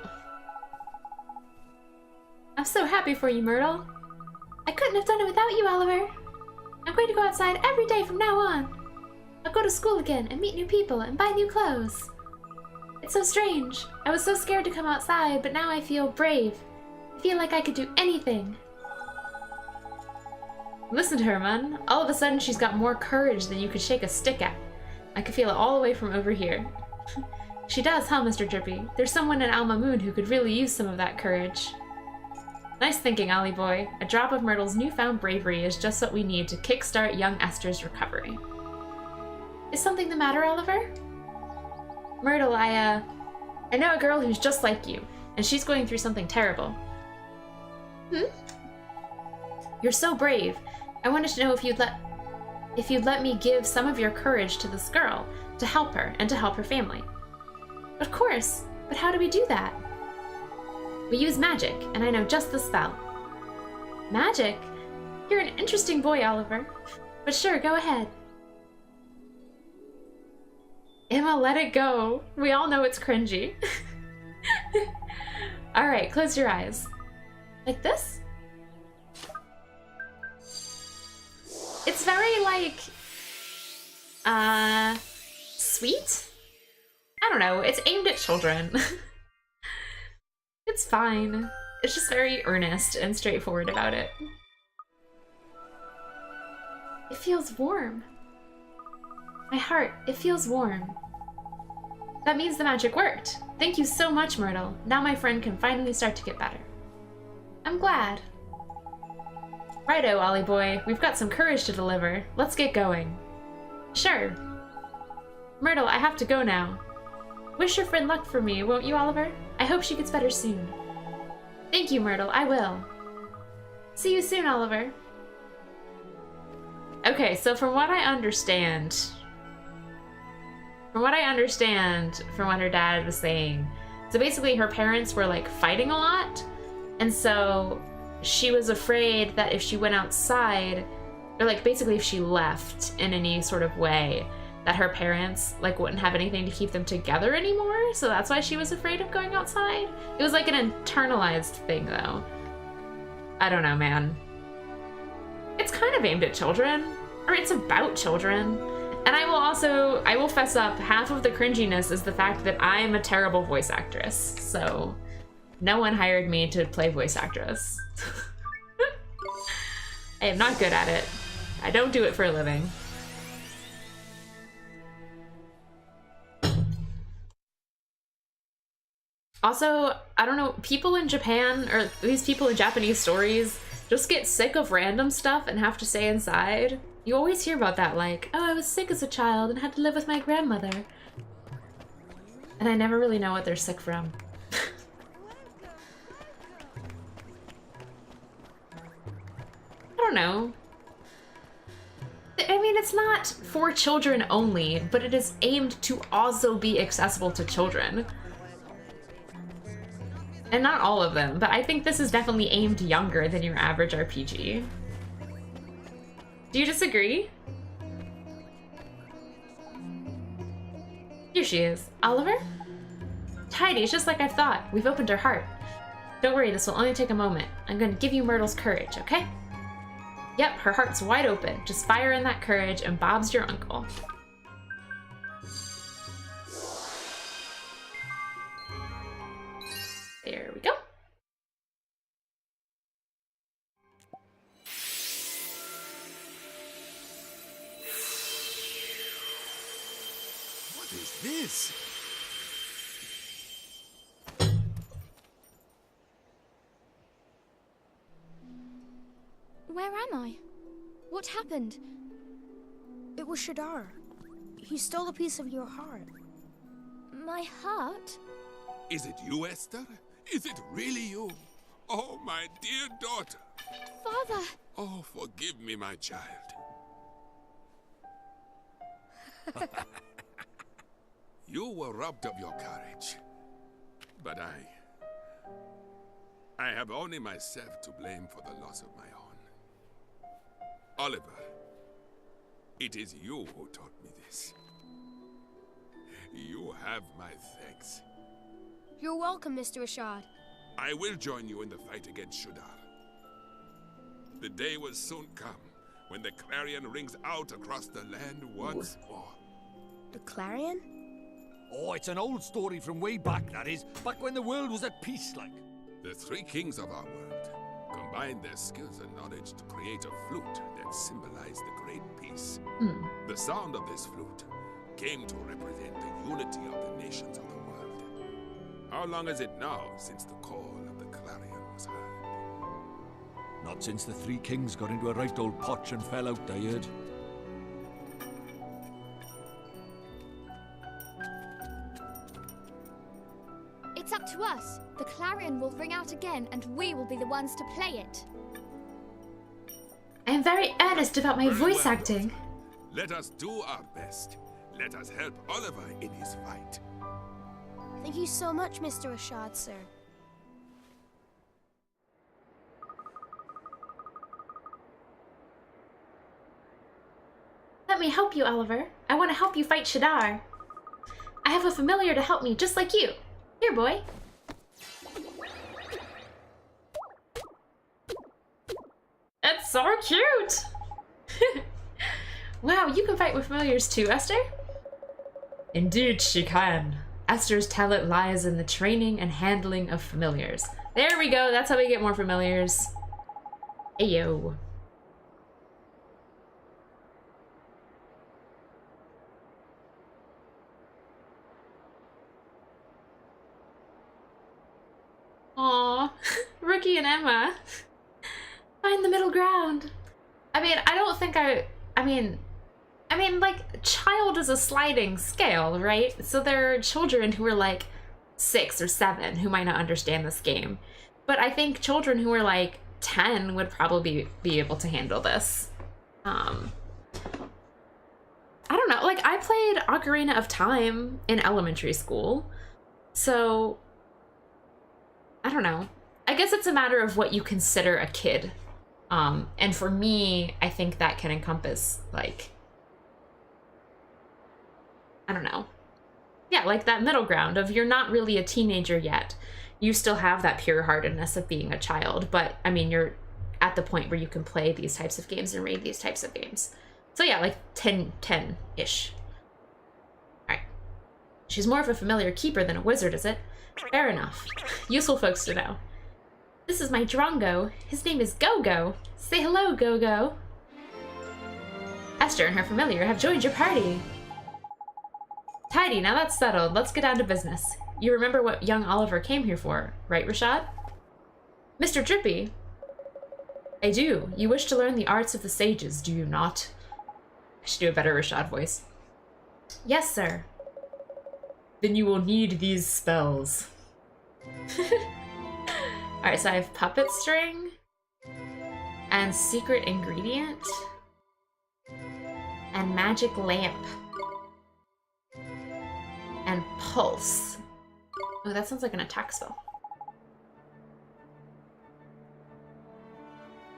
I'm so happy for you, Myrtle. I couldn't have done it without you, Oliver. I'm going to go outside every day from now on. I'll go to school again and meet new people and buy new clothes. It's so strange. I was so scared to come outside, but now I feel brave. I feel like I could do anything. Listen to her, man. All of a sudden, she's got more courage than you could shake a stick at. I can feel it all the way from over here. She does, huh, Mr. Drippy? There's someone in Mamoon who could really use some of that courage. Nice thinking, Ollie boy. A drop of Myrtle's newfound bravery is just what we need to kickstart young Esther's recovery. Is something the matter, Oliver? Myrtle, I know a girl who's just like you, and she's going through something terrible. You're so brave. I wanted to know if you'd let me give some of your courage to this girl, to help her, and to help her family. Of course, but how do we do that? We use magic, and I know just the spell. Magic? You're an interesting boy, Oliver. But sure, go ahead. Emma, let it go. We all know it's cringy. Alright, close your eyes. Like this? It's very, like, sweet? I don't know, it's aimed at children. It's fine. It's just very earnest and straightforward about it. It feels warm. My heart, it feels warm. That means the magic worked. Thank you so much, Myrtle. Now my friend can finally start to get better. I'm glad. Righto, Ollie boy. We've got some courage to deliver. Let's get going. Sure. Myrtle, I have to go now. Wish your friend luck for me, won't you, Oliver? I hope she gets better soon. Thank you, Myrtle. I will. See you soon, Oliver. Okay, so from what I understand from what her dad was saying, so basically her parents were like fighting a lot, and so she was afraid that if she went outside, or like basically if she left in any sort of way, that her parents like wouldn't have anything to keep them together anymore, so that's why she was afraid of going outside. It was like an internalized thing though. I don't know, man. It's kind of aimed at children, or it's about children. And I will fess up, half of the cringiness is the fact that I'm a terrible voice actress, so no one hired me to play voice actress. I am not good at it. I don't do it for a living. Also, I don't know, people in Japan, or at least people in Japanese stories, just get sick of random stuff and have to stay inside. You always hear about that, like, oh, I was sick as a child and had to live with my grandmother. And I never really know what they're sick from. I don't know. I mean, it's not for children only, but it is aimed to also be accessible to children. And not all of them, but I think this is definitely aimed younger than your average RPG. Do you disagree? Here she is. Oliver? Tidy, it's just like I thought. We've opened her heart. Don't worry, this will only take a moment. I'm gonna give you Myrtle's courage, okay? Yep, her heart's wide open. Just fire in that courage and Bob's your uncle. There we go. this? Where am I? What happened? It was Shadar. He stole a piece of your heart. My heart? Is it you, Esther? Is it really you? Oh, my dear daughter. Father! Oh, forgive me, my child. You were robbed of your courage. But I have only myself to blame for the loss of my own. Oliver, it is you who taught me this. You have my thanks. You're welcome, Mr. Rashad. I will join you in the fight against Shudar. The day will soon come when the clarion rings out across the land once more. The Clarion? Oh, it's an old story from way back, that is. Back when the world was at peace, like. The three kings of our world combined their skills and knowledge to create a flute that symbolized the great peace. The sound of this flute came to represent the unity of the nations of the world. How long is it now since the call of the clarion was heard? Not since the three kings got into a right old potch and fell out, I heard. It's up to us. The clarion will ring out again, and we will be the ones to play it. I am very earnest about my Very voice well, acting. daughter. Let us do our best. Let us help Oliver in his fight. Thank you so much, Mr. Rashad, sir. Let me help you, Oliver. I want to help you fight Shadar. I have a familiar to help me, just like you. Here, boy. That's so cute! Wow, you can fight with familiars too, Esther? Indeed she can. Esther's talent lies in the training and handling of familiars. There we go, that's how we get more familiars. Ayo. Aw, Rookie and Emma. Find the middle ground. I mean, I don't think I mean, like, child is a sliding scale, right? So there are children who are like 6 or 7 who might not understand this game. But I think children who are like 10 would probably be able to handle this. I don't know, like, I played Ocarina of Time in elementary school. So, I don't know. I guess it's a matter of what you consider a kid. And for me, I think that can encompass, like, I don't know. Yeah, like that middle ground of you're not really a teenager yet. You still have that pure-heartedness of being a child, but, I mean, you're at the point where you can play these types of games and read these types of games. So yeah, like 10-ish. All right. She's more of a familiar keeper than a wizard, is it? Fair enough. Useful folks to know. This is my Drongo. His name is Go-Go. Say hello, Go-Go. Esther and her familiar have joined your party. Tidy, now that's settled. Let's get down to business. You remember what young Oliver came here for, right, Rashad? Mr. Drippy? I do. You wish to learn the arts of the sages, do you not? I should do a better Rashad voice. Yes, sir. Then you will need these spells. Alright, so I have puppet string and secret ingredient and magic lamp and pulse. Oh, that sounds like an attack spell.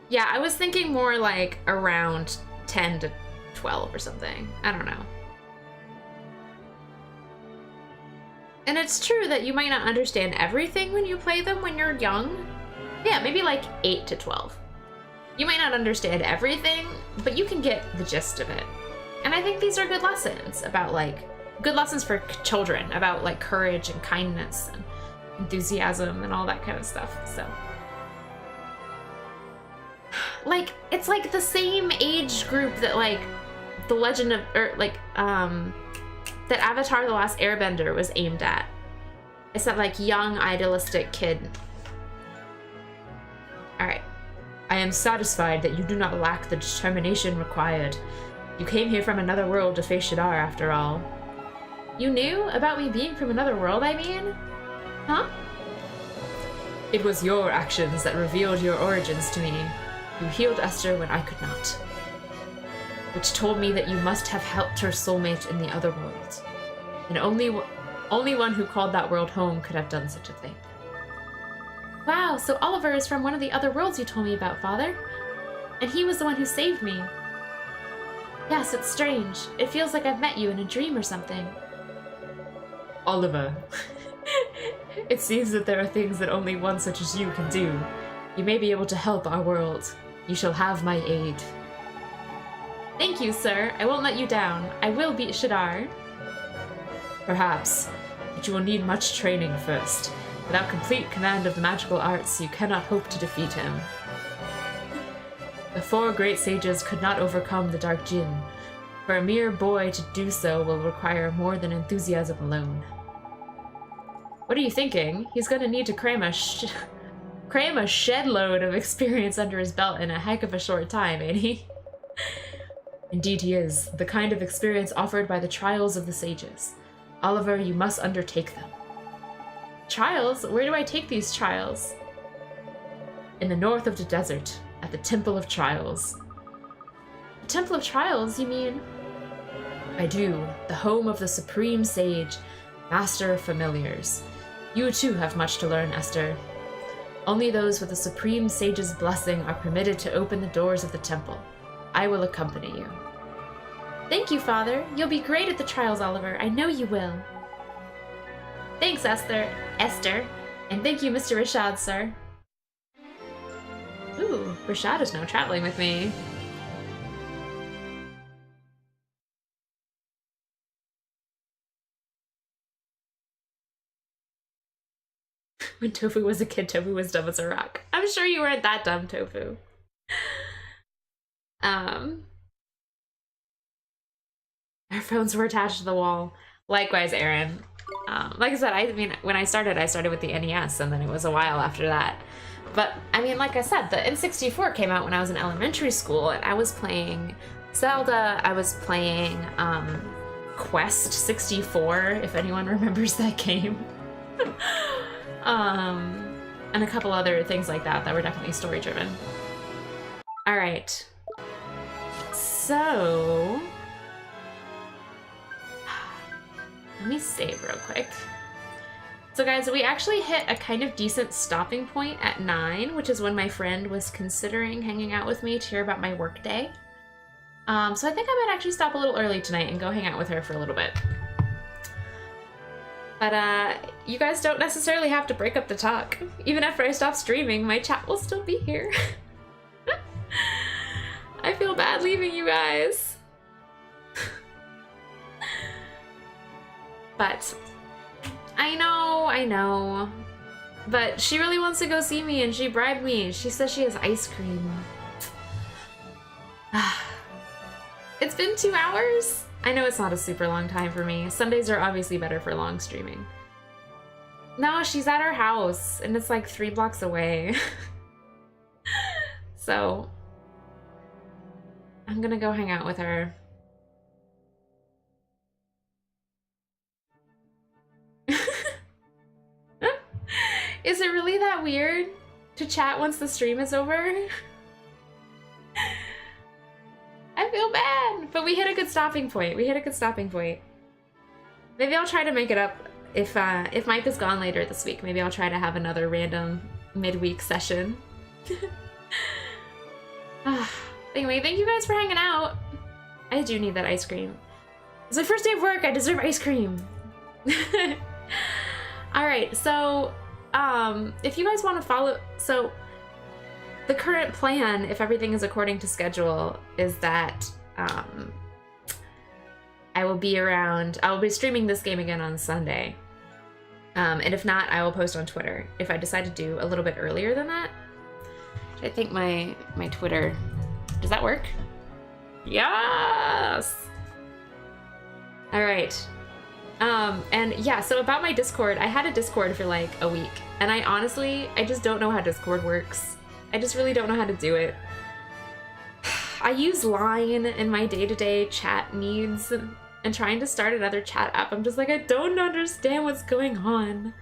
Yeah, I was thinking more like around 10 to 12 or something. I don't know. And it's true that you might not understand everything when you play them when you're young. Yeah, maybe like 8 to 12. You might not understand everything, but you can get the gist of it. And I think these are good lessons about, like, good lessons for children about, like, courage and kindness and enthusiasm and all that kind of stuff, so. Like, it's like the same age group that, like, The Legend of, or like, that Avatar The Last Airbender was aimed at. It's that, like, young, idealistic kid. Alright. I am satisfied that you do not lack the determination required. You came here from another world to face Shadar, after all. You knew about me being from another world, I mean? Huh? It was your actions that revealed your origins to me. You healed Esther when I could not. Which told me that you must have helped her soulmate in the other world. And only one who called that world home could have done such a thing. Wow, so Oliver is from one of the other worlds you told me about, Father? And he was the one who saved me. Yes, it's strange. It feels like I've met you in a dream or something. Oliver. It seems that there are things that only one such as you can do. You may be able to help our world. You shall have my aid. Thank you, sir. I won't let you down. I will beat Shadar. Perhaps, but you will need much training first. Without complete command of the magical arts, you cannot hope to defeat him. The 4 great sages could not overcome the Dark Jinn. For a mere boy to do so will require more than enthusiasm alone. What are you thinking? He's gonna need to cram a shed load of experience under his belt in a heck of a short time, ain't he? Indeed he is, the kind of experience offered by the trials of the sages. Oliver, you must undertake them. Trials? Where do I take these trials? In the north of the desert, at the Temple of Trials. The Temple of Trials, you mean? I do, the home of the Supreme Sage, Master of Familiars. You too have much to learn, Esther. Only those with the Supreme Sage's blessing are permitted to open the doors of the temple. I will accompany you. Thank you, Father. You'll be great at the trials, Oliver. I know you will. Thanks, Esther. And thank you, Mr. Rashad, sir. Ooh, Rashad is now traveling with me. When Tofu was a kid, Tofu was dumb as a rock. I'm sure you weren't that dumb, Tofu. Our phones were attached to the wall. Likewise, Aaron. Like I said, I mean, when I started with the NES, and then it was a while after that. But, I mean, like I said, the N64 came out when I was in elementary school, and I was playing Zelda, I was playing Quest 64, if anyone remembers that game. And a couple other things like that were definitely story-driven. Alright. So... let me save real quick. So guys, we actually hit a kind of decent stopping point at 9, which is when my friend was considering hanging out with me to hear about my work day. So I think I might actually stop a little early tonight and go hang out with her for a little bit. But you guys don't necessarily have to break up the talk. Even after I stop streaming, my chat will still be here. I feel bad leaving you guys. But I know. But she really wants to go see me and she bribed me. She says she has ice cream. It's been 2 hours? I know it's not a super long time for me. Sundays are obviously better for long streaming. No, she's at our house and it's like 3 blocks away. So I'm gonna go hang out with her. Is it really that weird to chat once the stream is over? I feel bad, but we hit a good stopping point. Maybe I'll try to make it up if Mike is gone later this week. Maybe I'll try to have another random midweek session. Anyway, thank you guys for hanging out. I do need that ice cream. It's my first day of work. I deserve ice cream. All right, so if you guys want to follow, so the current plan, if everything is according to schedule, is that I will be streaming this game again on Sunday. And if not, I will post on Twitter if I decide to do a little bit earlier than that. I think my Twitter, does that work? Yes! All right. And yeah, so about my Discord, I had a Discord for like a week, and I just don't know how Discord works. I just really don't know how to do it. I use Line in my day-to-day chat needs, and trying to start another chat app, I'm just like, I don't understand what's going on.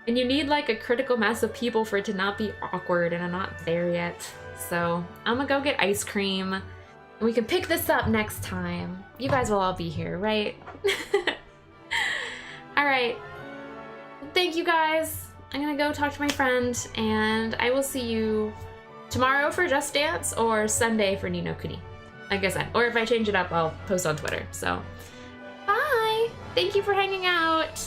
And you need like a critical mass of people for it to not be awkward, and I'm not there yet. So I'm gonna go get ice cream, and we can pick this up next time. You guys will all be here, right? All right. Thank you guys. I'm gonna go talk to my friend, and I will see you tomorrow for Just Dance or Sunday for Ni no Kuni. Like I said, or if I change it up, I'll post on Twitter. So, bye. Thank you for hanging out.